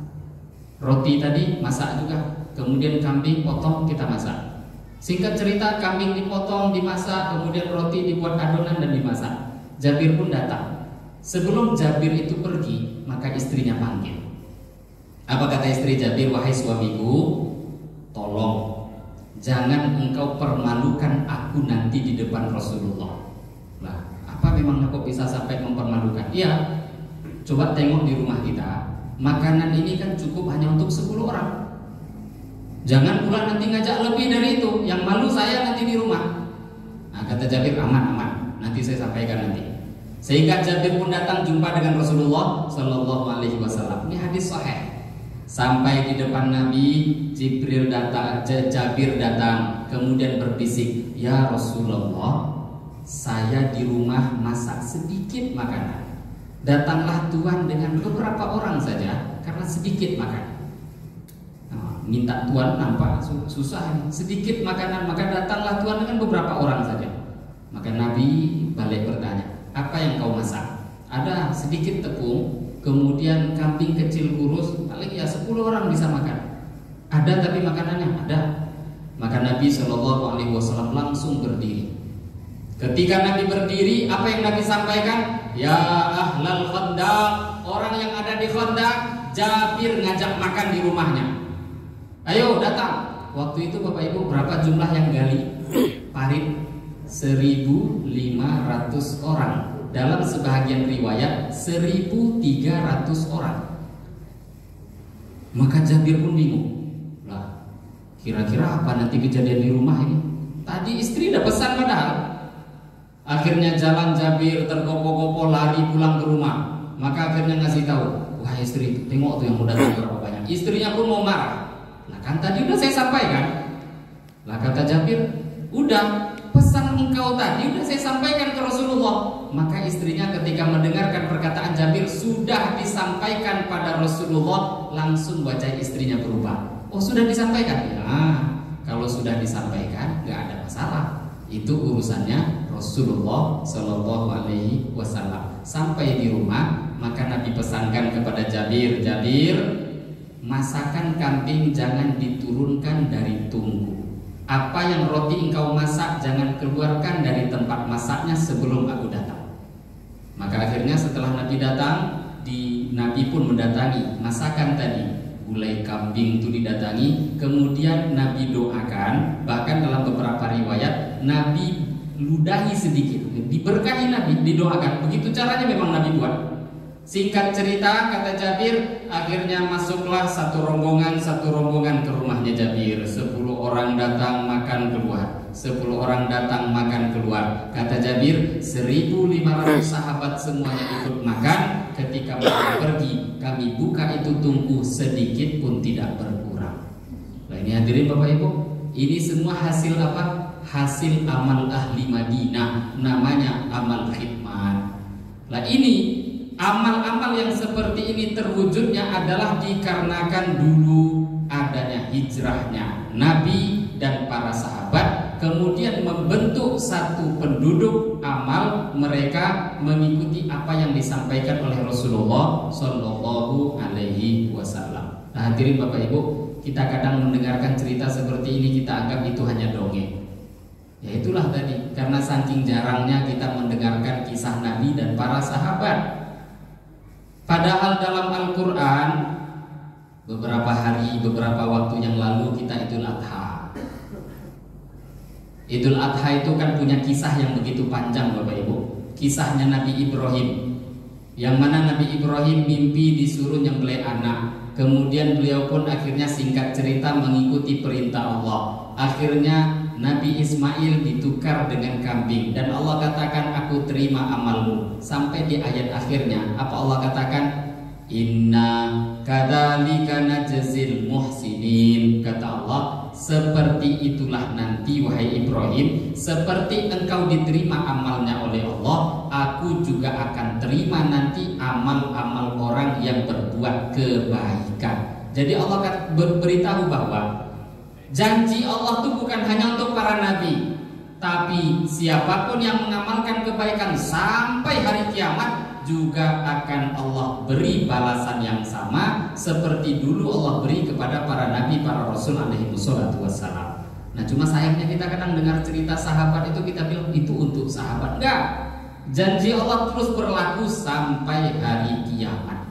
Roti tadi masak juga, kemudian kambing potong kita masak. Singkat cerita, kambing dipotong, dimasak, kemudian roti dibuat adonan dan dimasak. Jabir pun datang. Sebelum Jabir itu pergi, maka istrinya panggil. Apa kata istri Jabir? Wahai suamiku, tolong jangan engkau permalukan aku nanti di depan Rasulullah. Nah, apa memangnya kok bisa sampai mempermalukan? Iya, coba tengok di rumah kita, makanan ini kan cukup hanya untuk 10 orang. Jangan pula nanti ngajak lebih dari itu, yang malu saya nanti di rumah. Nah, kata Jabir, aman, nanti saya sampaikan nanti. Sehingga Jabir pun datang jumpa dengan Rasulullah Shallallahu Alaihi Wasallam. Ini hadis sahih. Sampai di depan Nabi, Jabir datang, kemudian berbisik, ya Rasulullah, saya di rumah masak sedikit makanan. Datanglah Tuhan dengan beberapa orang saja, karena sedikit makanan. Minta Tuhan nampak susah, sedikit makanan, maka datanglah Tuhan dengan beberapa orang saja. Maka Nabi balik bertanya, apa yang kau masak? Ada sedikit tepung, kemudian kambing kecil kurus, paling ya 10 orang bisa makan. Ada tapi makanannya ada. Maka Nabi Shallallahu Alaihi Wasallam langsung berdiri. Ketika Nabi berdiri, apa yang Nabi sampaikan? Ya ahlal Khandaq, orang yang ada di Khandaq, Jabir ngajak makan di rumahnya. Ayo datang. Waktu itu Bapak Ibu berapa jumlah yang gali parit? 1.500 orang. Dalam sebahagian riwayat 1.300 orang. Maka Jabir pun bingung. Lah, kira-kira apa nanti kejadian di rumah ini? Tadi istri udah pesan padahal. Akhirnya jalan Jabir tergopoh-gopoh lari pulang ke rumah. Maka akhirnya ngasih tahu, wah istri, tengok tuh yang udah berapa banyak. Istrinya pun mau marah. Lah kan tadi udah saya sampaikan. Lah kata Jabir, udah pesan engkau tadi udah saya sampaikan ke Rasulullah. Maka istrinya ketika mendengarkan perkataan Jabir sudah disampaikan pada Rasulullah, langsung wajah istrinya berubah. Oh sudah disampaikan? Ya, kalau sudah disampaikan nggak ada masalah. Itu urusannya Rasulullah Shallallahu Alaihi Wasallam. Sampai di rumah, maka Nabi pesankan kepada Jabir, Jabir, masakan kambing jangan diturunkan dari tungku. Apa yang roti engkau masak jangan keluarkan dari tempat masaknya sebelum aku datang. Maka akhirnya setelah Nabi datang, Nabi pun mendatangi masakan tadi, gulai kambing itu didatangi. Kemudian Nabi doakan, bahkan dalam beberapa riwayat Nabi ludahi sedikit, diberkahi Nabi, didoakan. Begitu caranya memang Nabi buat. Singkat cerita, kata Jabir, akhirnya masuklah satu rombongan ke rumahnya Jabir. 10 orang datang makan keluar, 10 orang datang makan keluar. Kata Jabir, 1.500 sahabat semuanya ikut makan. Ketika mereka pergi, kami buka itu tungku, sedikit pun tidak berkurang. Nah ini hadirin Bapak Ibu, ini semua hasil apa? Hasil amal ahli Madinah, namanya amal khidmat. Nah ini amal-amal yang seperti ini terwujudnya adalah dikarenakan dulu adanya hijrahnya Nabi dan para sahabat, kemudian membentuk satu penduduk amal, mereka mengikuti apa yang disampaikan oleh Rasulullah Shallallahu Alaihi Wasallam. Nah hadirin Bapak Ibu, kita kadang mendengarkan cerita seperti ini, kita anggap itu hanya dongeng. Ya itulah tadi, karena saking jarangnya kita mendengarkan kisah Nabi dan para sahabat. Padahal dalam Al-Quran beberapa waktu yang lalu kita Idul Adha. Idul Adha itu kan punya kisah yang begitu panjang Bapak Ibu. Kisahnya Nabi Ibrahim, yang mana Nabi Ibrahim mimpi disuruh nyembelih anak. Kemudian beliau pun akhirnya singkat cerita mengikuti perintah Allah. Akhirnya Nabi Ismail ditukar dengan kambing, dan Allah katakan aku terima amalmu. Sampai di ayat akhirnya apa Allah katakan? Inna kadzalika najzil muhsinin. Kata Allah, seperti itulah nanti wahai Ibrahim, seperti engkau diterima amalnya oleh Allah, aku juga akan terima nanti amal-amal orang yang berbuat kebaikan. Jadi Allah beritahu bahwa janji Allah itu bukan hanya untuk para nabi, tapi siapapun yang mengamalkan kebaikan sampai hari kiamat juga akan Allah beri balasan yang sama seperti dulu Allah beri kepada para nabi, para rasul alaihi wassalam. Nah cuma sayangnya kita kadang dengar cerita sahabat itu kita bilang itu untuk sahabat. Enggak, janji Allah terus berlaku sampai hari kiamat.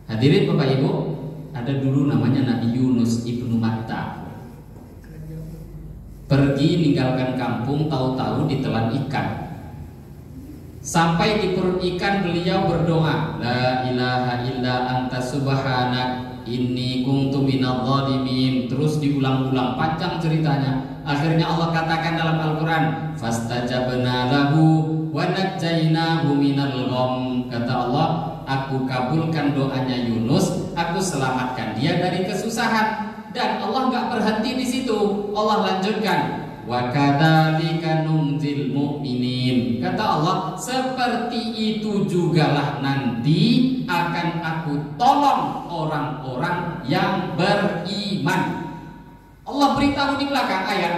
Hadirin Bapak Ibu, ada dulu namanya Nabi Yunus ibnu Matta. Pergi meninggalkan kampung, tahu-tahu ditelan ikan. Sampai di perut ikan beliau berdoa, La ilaha illa anta subhanak inni kuntu minadh dhalimin. Terus diulang-ulang, panjang ceritanya. Akhirnya Allah katakan dalam Al-Quran, Fastajabna lahu wa najjaynahu minal gham. Kata Allah, aku kabulkan doanya Yunus, aku selamatkan dia dari kesusahan. Dan Allah nggak berhenti di situ. Allah lanjutkan, wa kadzalika nunzil mu'minin. Kata Allah, seperti itu jugalah nanti akan aku tolong orang-orang yang beriman. Allah beritahu di belakang ayat,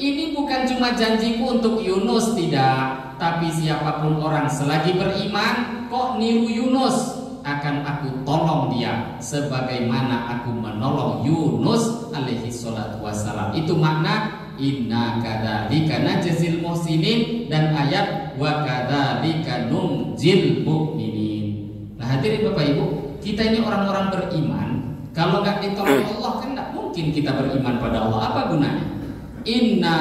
ini bukan cuma janjiku untuk Yunus, tidak, tapi siapapun orang selagi beriman kok niru Yunus, akan aku tolong dia sebagaimana aku menolong Yunus alaihi salatu wassalam. Itu makna inna kadzalika najzil muhsinin dan ayat wa kadzalika nunjil mu'minin. Nah hadirin Bapak Ibu, kita ini orang-orang beriman, kalau nggak ditolong Allah kan nggak mungkin kita beriman pada Allah. Apa gunanya? Inna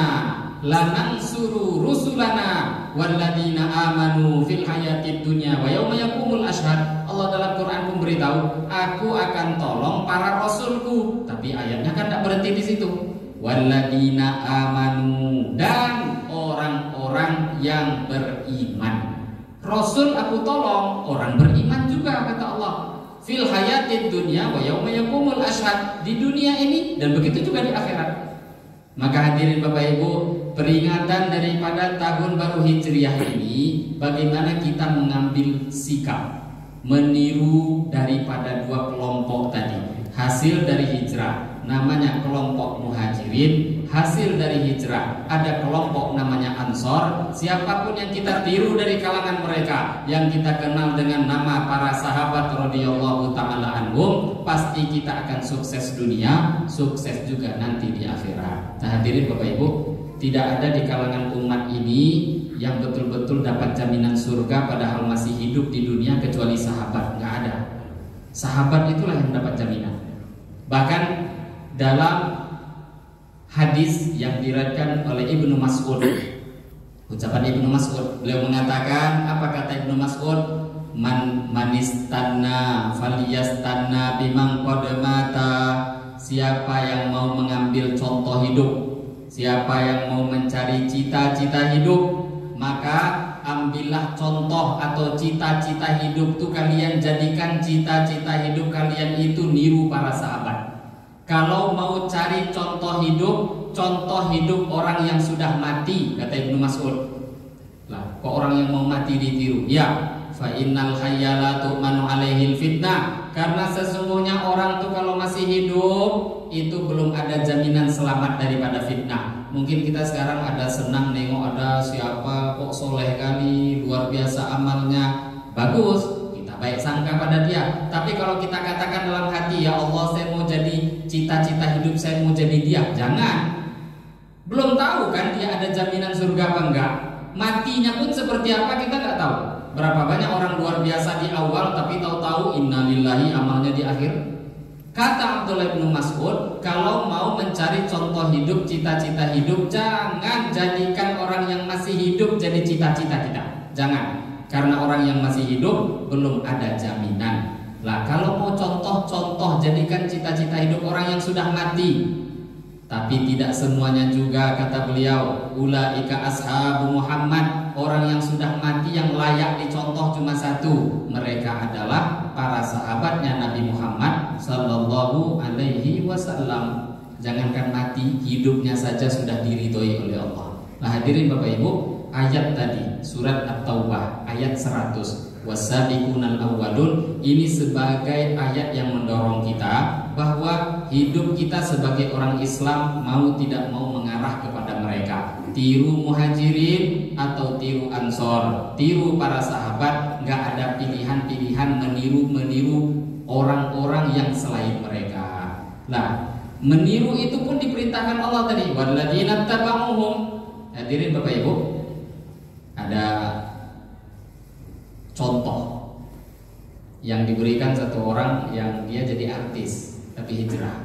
lanansuru rusulana walladzina amanu fil hayatid dunya wa yauma yaqumul ashhad. Allah dalam Quran pun beritahu, aku akan tolong para rasulku. Tapi ayatnya kan tidak berhenti di situ. Walladzina amanu, dan orang-orang yang beriman. Rasul aku tolong, orang beriman juga kata Allah. Fil hayatid dunya wa yauma yaqumul ashhad, di dunia ini dan begitu juga di akhirat. Maka hadirin Bapak Ibu, peringatan daripada tahun baru Hijriah ini, bagaimana kita mengambil sikap meniru daripada dua kelompok tadi. Hasil dari hijrah namanya kelompok Muhajirin, hasil dari hijrah ada kelompok namanya Ansor. Siapapun yang kita tiru dari kalangan mereka, yang kita kenal dengan nama para sahabat radhiyallahu taala anhum, pasti kita akan sukses dunia, sukses juga nanti di akhirat. Nah hadirin Bapak Ibu, tidak ada di kalangan umat ini yang betul-betul dapat jaminan surga padahal masih hidup di dunia kecuali sahabat. Nggak ada. Sahabat itulah yang dapat jaminan. Bahkan dalam hadis yang diriwayatkan oleh Ibnu Mas'ud, ucapan Ibnu Mas'ud, beliau mengatakan, apa kata Ibnu Mas'ud? Manistanna faliyastanna bimang qad mata. Siapa yang mau mengambil contoh hidup, siapa yang mau mencari cita-cita hidup, maka ambillah contoh atau cita-cita hidup itu kalian jadikan cita-cita hidup kalian itu niru para sahabat. Kalau mau cari contoh hidup orang yang sudah mati, kata Ibnu Mas'ud. Lah, kok orang yang mau mati ditiru? Ya, fa innal hayya la tu'manu alaihil fitnah. Karena sesungguhnya orang tuh kalau masih hidup itu belum ada jaminan selamat daripada fitnah. Mungkin kita sekarang ada senang nengok ada siapa kok soleh kali, luar biasa amalnya, bagus, kita baik sangka pada dia. Tapi kalau kita katakan dalam hati, ya Allah saya mau jadi cita-cita hidup saya mau jadi dia, jangan. Belum tahu kan dia ada jaminan surga apa enggak. Matinya pun seperti apa kita nggak tahu. Berapa banyak orang luar biasa di awal tapi tahu-tahu innalillahi amalnya di akhir. Kata Abdullah bin Mas'ud, kalau mau mencari contoh hidup, cita-cita hidup, jangan jadikan orang yang masih hidup jadi cita-cita kita. Jangan, karena orang yang masih hidup belum ada jaminan. Lah kalau mau contoh-contoh, jadikan cita-cita hidup orang yang sudah mati. Tapi tidak semuanya juga, kata beliau, ulaika ashabu Muhammad, orang yang sudah mati yang layak dicontoh cuma satu, mereka adalah para sahabatnya Nabi Muhammad sallallahu alaihi wasallam. Jangankan mati, hidupnya saja sudah diridhoi oleh Allah. Nah hadirin Bapak Ibu, ayat tadi surat At-Taubah ayat 100, wasabiqunal awwalun, ini sebagai ayat yang mendorong kita bahwa hidup kita sebagai orang Islam mau tidak mau mengarah kepada mereka. Tiru Muhajirin atau tiru Ansor, tiru para sahabat, nggak ada pilihan-pilihan meniru orang-orang yang selain mereka. Nah, meniru itu pun diperintahkan Allah tadi, walladzina tabauhum. Hadirin Bapak Ibu, ada contoh yang diberikan satu orang yang dia jadi artis tapi hijrah.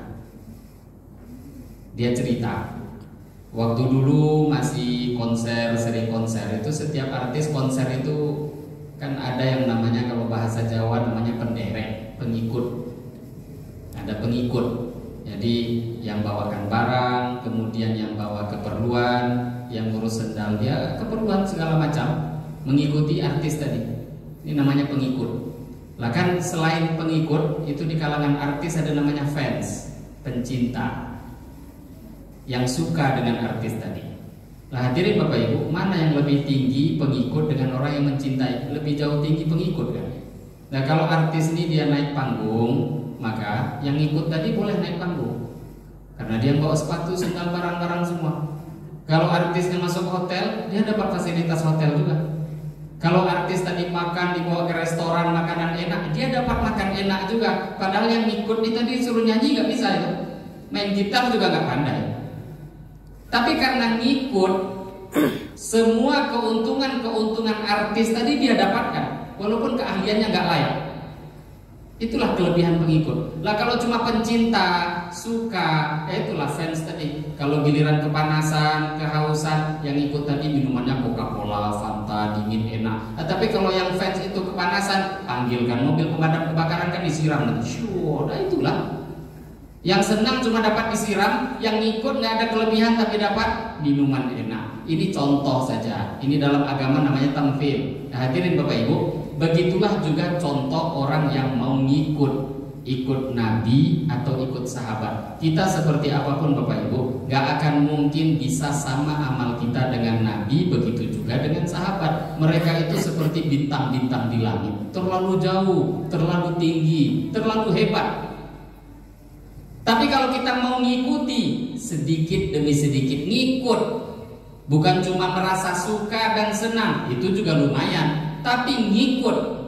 Dia cerita, waktu dulu masih konser, sering konser, itu setiap artis konser itu kan ada yang namanya, kalau bahasa Jawa namanya penderek, pengikut. Ada pengikut. Jadi yang bawakan barang, kemudian yang bawa keperluan, yang ngurus sendal, dia keperluan segala macam, mengikuti artis tadi. Ini namanya pengikut. Lah kan selain pengikut, itu di kalangan artis ada namanya fans, pencinta, yang suka dengan artis tadi. Lah hadirin Bapak Ibu, mana yang lebih tinggi, pengikut dengan orang yang mencintai? Lebih jauh tinggi pengikut kan? Nah kalau artis ini dia naik panggung, maka yang ikut tadi boleh naik panggung, karena dia bawa sepatu, sendal, barang-barang semua. Kalau artisnya masuk hotel, dia dapat fasilitas hotel juga. Kalau artis tadi makan, dibawa ke restoran, makanan enak, dia dapat makan enak juga. Padahal yang ikut ini tadi suruh nyanyi gak bisa itu, main gitar juga gak pandai. Tapi karena ngikut, semua keuntungan artis tadi dia dapatkan, walaupun keahliannya gak layak. Itulah kelebihan pengikut. Lah kalau cuma pencinta, suka, ya itulah fans tadi. Kalau giliran kepanasan, kehausan, yang ikut tadi minumannya Coca-Cola, Fanta, dingin, enak. Nah, tapi kalau yang fans itu kepanasan, panggilkan mobil pemadam kebakaran kan disiram nanti. Nah itulah. Yang senang cuma dapat disiram, yang ikut nggak ada kelebihan tapi dapat minuman enak. Ini contoh saja. Ini dalam agama namanya tamfil. Nah, hadirin Bapak Ibu, begitulah juga contoh orang yang mau ikut Nabi atau ikut sahabat. Kita seperti apapun Bapak Ibu, gak akan mungkin bisa sama amal kita dengan Nabi, begitu juga dengan sahabat. Mereka itu seperti bintang-bintang di langit, terlalu jauh, terlalu tinggi, terlalu hebat. Tapi kalau kita mau ngikuti, sedikit demi sedikit ngikut, bukan cuma merasa suka dan senang, itu juga lumayan, tapi ngikut.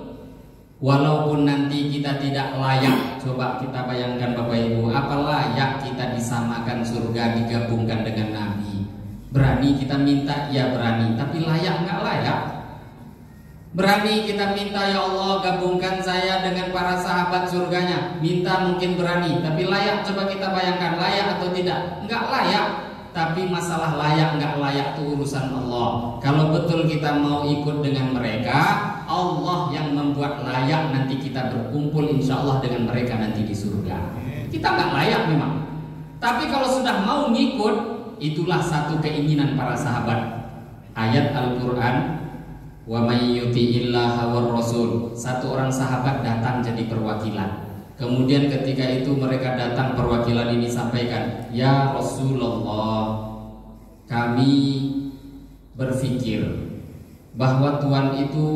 Walaupun nanti kita tidak layak, coba kita bayangkan Bapak Ibu, apa layak kita disamakan surga, digabungkan dengan Nabi? Berani kita minta? Ya berani, tapi layak nggak layak? Berani kita minta, ya Allah gabungkan saya dengan para sahabat surganya. Minta mungkin berani, tapi layak, coba kita bayangkan layak atau tidak? Nggak layak. Tapi masalah layak nggak layak itu urusan Allah. Kalau betul kita mau ikut dengan mereka, Allah yang membuat layak nanti kita berkumpul insya Allah dengan mereka nanti di surga. Kita nggak layak memang. Tapi kalau sudah mau ngikut, itulah satu keinginan para sahabat. Ayat Al-Quran, wa may yuti'illaha war rasul. Satu orang sahabat datang jadi perwakilan. Kemudian ketika itu mereka datang, perwakilan ini sampaikan, ya Rasulullah, kami berpikir bahwa Tuhan itu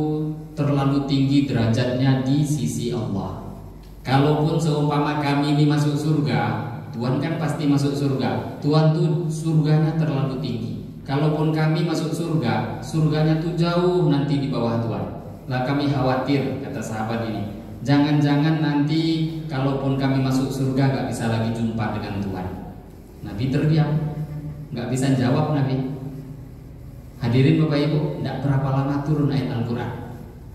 terlalu tinggi derajatnya di sisi Allah. Kalaupun seumpama kami ini masuk surga, Tuhan kan pasti masuk surga. Tuhan tuh surganya terlalu tinggi. Kalaupun kami masuk surga, surganya tuh jauh nanti di bawah Tuhan. Lah kami khawatir, kata sahabat ini, jangan-jangan nanti kalaupun kami masuk surga gak bisa lagi jumpa dengan Tuhan. Nabi terdiam, gak bisa jawab Nabi. Hadirin Bapak Ibu, tidak berapa lama turun ayat Al-Quran.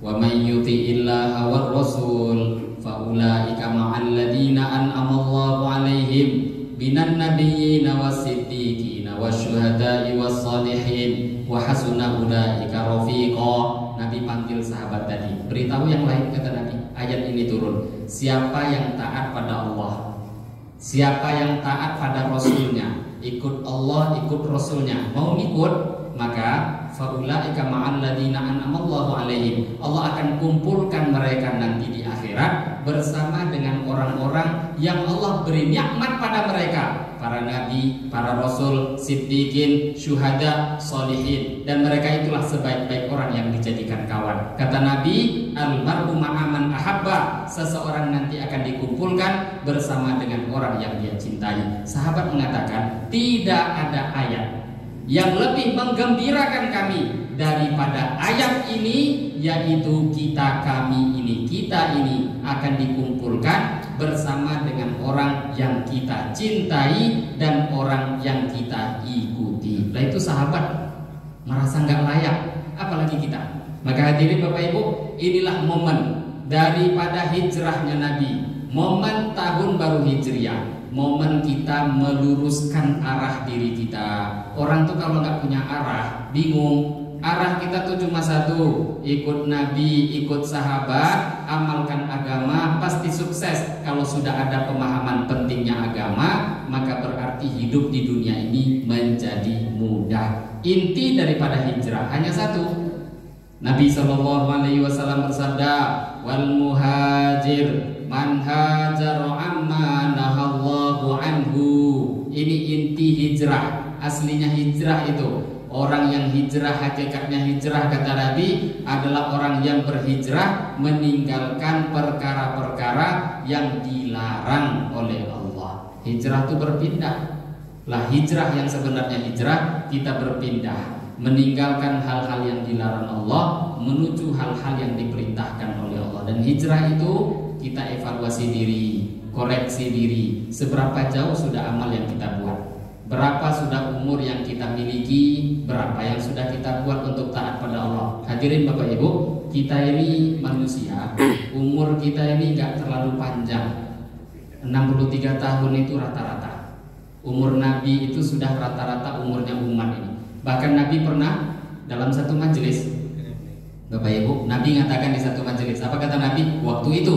Wa may yuti'illaha war rasul fa ulaika ma'al ladina an'amallahu 'alaihim minan nabiyyina was-siddiqina wasyuhada'i was-salihin wa hasuna ulaika rafiqa. Nabi panggil sahabat tadi, beritahu yang lain, kata Nabi. Ayat ini turun, siapa yang taat pada Allah, siapa yang taat pada Rasulnya, ikut Allah, ikut Rasulnya, mau ikut, maka faulaika ma'al ladina an'amallahu 'alaihim. Allah akan kumpulkan mereka nanti di akhirat bersama dengan orang-orang yang Allah beri nikmat pada mereka, para nabi, para rasul, siddiqin, syuhada, solihin, dan mereka itulah sebaik-baik orang yang dijadikan kawan. Kata Nabi, al-mar'u ma'aman ahabba, seseorang nanti akan dikumpulkan bersama dengan orang yang dia cintai. Sahabat mengatakan, tidak ada ayat yang lebih menggembirakan kami daripada ayat ini, yaitu kita ini akan dikumpulkan bersama dengan orang yang kita cintai dan orang yang kita ikuti. Nah itu sahabat merasa nggak layak, apalagi kita. Maka hadirin Bapak Ibu, inilah momen daripada hijrahnya Nabi, momen tahun baru Hijriah, momen kita meluruskan arah diri kita. Orang tuh kalau nggak punya arah, bingung. Arah kita tuh cuma satu, ikut Nabi, ikut sahabat, amalkan agama, pasti sukses. Kalau sudah ada pemahaman pentingnya agama, maka berarti hidup di dunia ini menjadi mudah. Inti daripada hijrah hanya satu. Nabi SAW bersabda, wal muhajir man hajar amma nahallahu anhu. Ini inti hijrah. Aslinya hijrah itu, orang yang hijrah, hakikatnya hijrah kata Nabi adalah orang yang berhijrah meninggalkan perkara-perkara yang dilarang oleh Allah. Hijrah itu berpindah. Lah hijrah yang sebenarnya hijrah, kita berpindah, meninggalkan hal-hal yang dilarang Allah menuju hal-hal yang diperintahkan oleh Allah. Dan hijrah itu kita evaluasi diri, koreksi diri, seberapa jauh sudah amal yang kita buat, berapa sudah umur yang kita miliki, berapa yang sudah kita buat untuk taat pada Allah. Hadirin Bapak Ibu, kita ini manusia, umur kita ini nggak terlalu panjang. 63 tahun itu rata-rata. Umur Nabi itu sudah rata-rata umurnya umat ini. Bahkan Nabi pernah dalam satu majelis, Bapak Ibu, Nabi mengatakan di satu majelis, apa kata Nabi? Waktu itu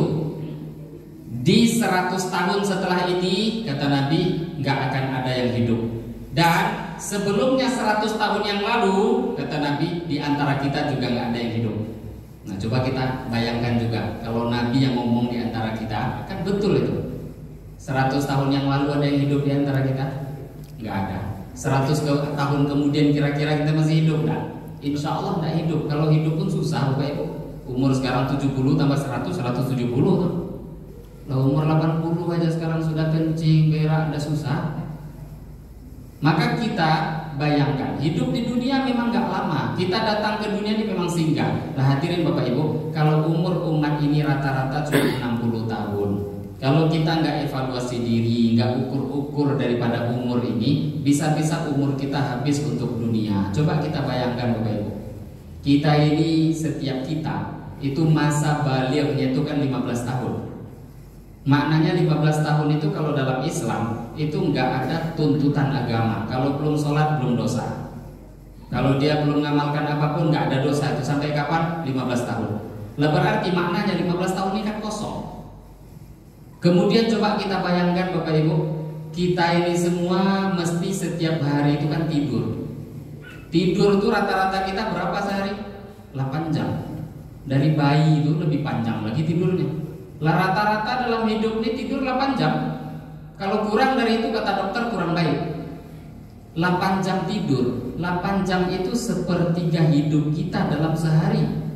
di 100 tahun setelah ini, kata Nabi, nggak akan ada yang hidup. Dan sebelumnya 100 tahun yang lalu, kata Nabi, di antara kita juga nggak ada yang hidup. Nah, coba kita bayangkan juga, kalau Nabi yang ngomong di antara kita, kan betul itu. 100 tahun yang lalu ada yang hidup di antara kita? Nggak ada. 100 tahun kemudian kira-kira kita masih hidup nggak? Insya Allah nggak hidup. Kalau hidup pun susah, Bapak Ibu. Umur sekarang 70 tambah 100, 170 tuh. Lah umur 80 aja sekarang sudah kencing, berak, udah susah. Maka kita bayangkan, hidup di dunia memang gak lama. Kita datang ke dunia ini memang singgah. Nah hadirin Bapak Ibu, kalau umur umat ini rata-rata cuma 60 tahun. Kalau kita nggak evaluasi diri, nggak ukur-ukur daripada umur ini, bisa-bisa umur kita habis untuk dunia. Coba kita bayangkan Bapak Ibu, kita ini, setiap kita itu masa balighnya itu kan 15 tahun. Maknanya 15 tahun itu kalau dalam Islam itu nggak ada tuntutan agama. Kalau belum sholat belum dosa. Kalau dia belum mengamalkan apapun nggak ada dosa. Itu sampai kapan? 15 tahun. Lah berarti maknanya 15 tahun ini kan kosong. Kemudian coba kita bayangkan Bapak Ibu, kita ini semua mesti setiap hari itu kan tidur. Tidur itu rata-rata kita berapa sehari? 8 jam. Dari bayi itu lebih panjang lagi tidurnya. Lah rata-rata dalam hidup ini tidur 8 jam. Kalau kurang dari itu kata dokter kurang baik. 8 jam tidur, 8 jam itu sepertiga hidup kita dalam sehari.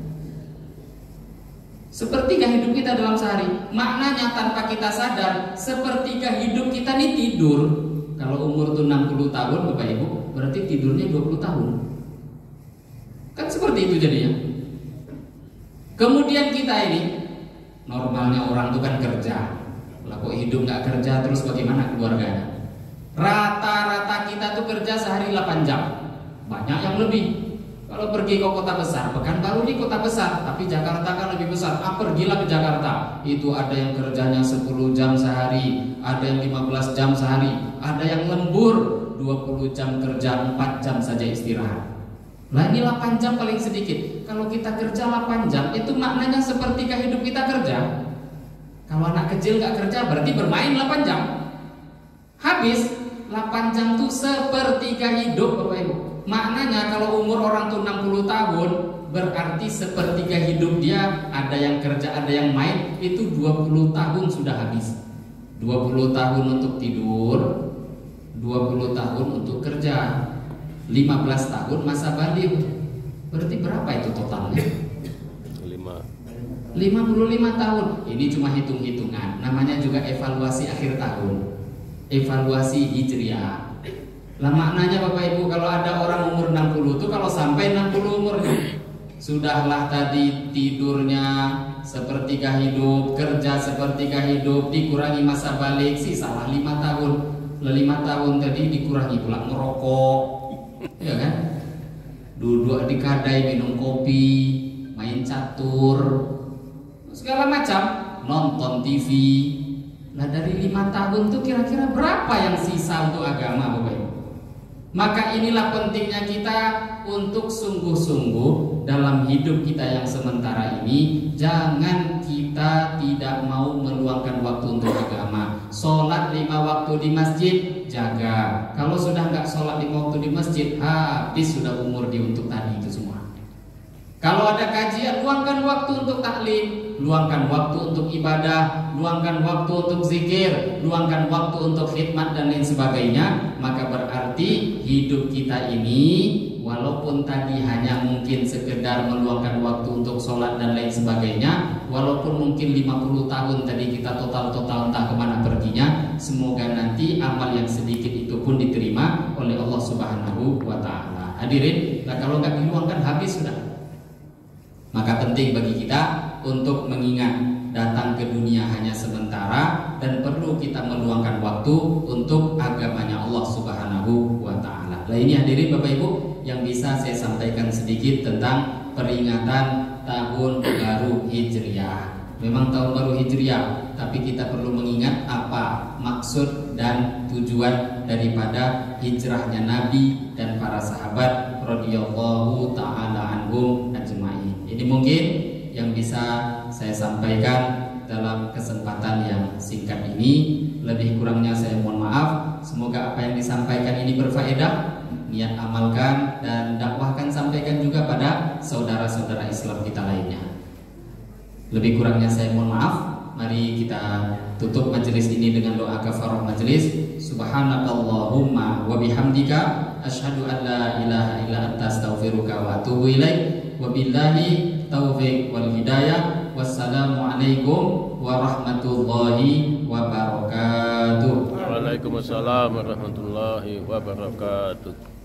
Sepertiga hidup kita dalam sehari. Maknanya tanpa kita sadar, sepertiga hidup kita ini tidur. Kalau umur tuh 60 tahun Bapak Ibu, berarti tidurnya 20 tahun. Kan seperti itu jadinya. Kemudian kita ini, normalnya orang itu kan kerja. Lah kok hidup nggak kerja terus bagaimana keluarganya? Rata-rata kita tuh kerja sehari 8 jam. Banyak yang lebih. Kalau pergi ke kota besar, Pekanbaru ini kota besar, tapi Jakarta kan lebih besar. Pergilah ke Jakarta. Itu ada yang kerjanya 10 jam sehari, ada yang 15 jam sehari, ada yang lembur 20 jam kerja, 4 jam saja istirahat. Nah ini 8 jam paling sedikit. Kalau kita kerja 8 jam, itu maknanya sepertiga hidup kita kerja. Kalau anak kecil nggak kerja, berarti bermain 8 jam. Habis 8 jam itu sepertiga hidup Bapak Ibu. Maknanya kalau umur orang tuh 60 tahun, berarti sepertiga hidup dia, ada yang kerja, ada yang main, itu 20 tahun sudah habis. 20 tahun untuk tidur, 20 tahun untuk kerja, 15 tahun masa baligh. Berarti berapa itu totalnya? 55 tahun. Ini cuma hitung-hitungan. Namanya juga evaluasi akhir tahun, evaluasi hijriah. Lah maknanya Bapak Ibu, kalau ada orang umur 60 itu kalau sampai 60 umurnya, sudahlah tadi tidurnya sepertiga hidup, kerja sepertiga hidup, dikurangi masa balik, salah 5 tahun. Lah 5 tahun tadi dikurangi pula ngerokok, ya kan? Duduk di kedai minum kopi, main catur, segala macam, nonton TV. Nah dari 5 tahun tuh kira-kira berapa yang sisa untuk agama Bapak Ibu? Maka inilah pentingnya kita untuk sungguh-sungguh dalam hidup kita yang sementara ini. Jangan kita tidak mau meluangkan waktu untuk agama. Sholat 5 waktu di masjid, jaga. Kalau sudah nggak sholat 5 waktu di masjid, habis sudah umur dia untuk tadi itu semua. Kalau ada kajian, luangkan waktu untuk taklim, luangkan waktu untuk ibadah, luangkan waktu untuk zikir, luangkan waktu untuk khidmat dan lain sebagainya. Maka berarti hidup kita ini, walaupun tadi hanya mungkin sekedar meluangkan waktu untuk sholat dan lain sebagainya, walaupun mungkin 50 tahun tadi kita total entah kemana perginya, semoga nanti amal yang sedikit itu pun diterima oleh Allah Subhanahu wa Ta'ala. Hadirin, nah kalau nggak diluangkan habis sudah. Maka penting bagi kita untuk mengingat datang ke dunia hanya sementara dan perlu kita meluangkan waktu untuk agamanya Allah Subhanahu wa Ta'ala. Nah ini hadirin Bapak Ibu yang bisa saya sampaikan sedikit tentang peringatan tahun baru Hijriah. Memang tahun baru Hijriah, tapi kita perlu mengingat apa maksud dan tujuan daripada hijrahnya Nabi dan para sahabat radhiyallahu taala anhum ajma'in. Ini mungkin yang bisa saya sampaikan dalam kesempatan yang singkat ini. Lebih kurangnya saya mohon maaf. Semoga apa yang disampaikan ini berfaedah. Niat amalkan dan dakwahkan, sampaikan juga pada saudara-saudara Islam kita lainnya. Lebih kurangnya saya mohon maaf. Mari kita tutup majelis ini dengan doa kafarah majelis. Subhanakallahumma wa bihamdika asyhadu an la ilaha illa anta astaghfiruka wa atubu ilaik. Wabillahi taufiq wal hidayah. Wassalamualaikum warahmatullahi wabarakatuh. Waalaikumsalam warahmatullahi wabarakatuh.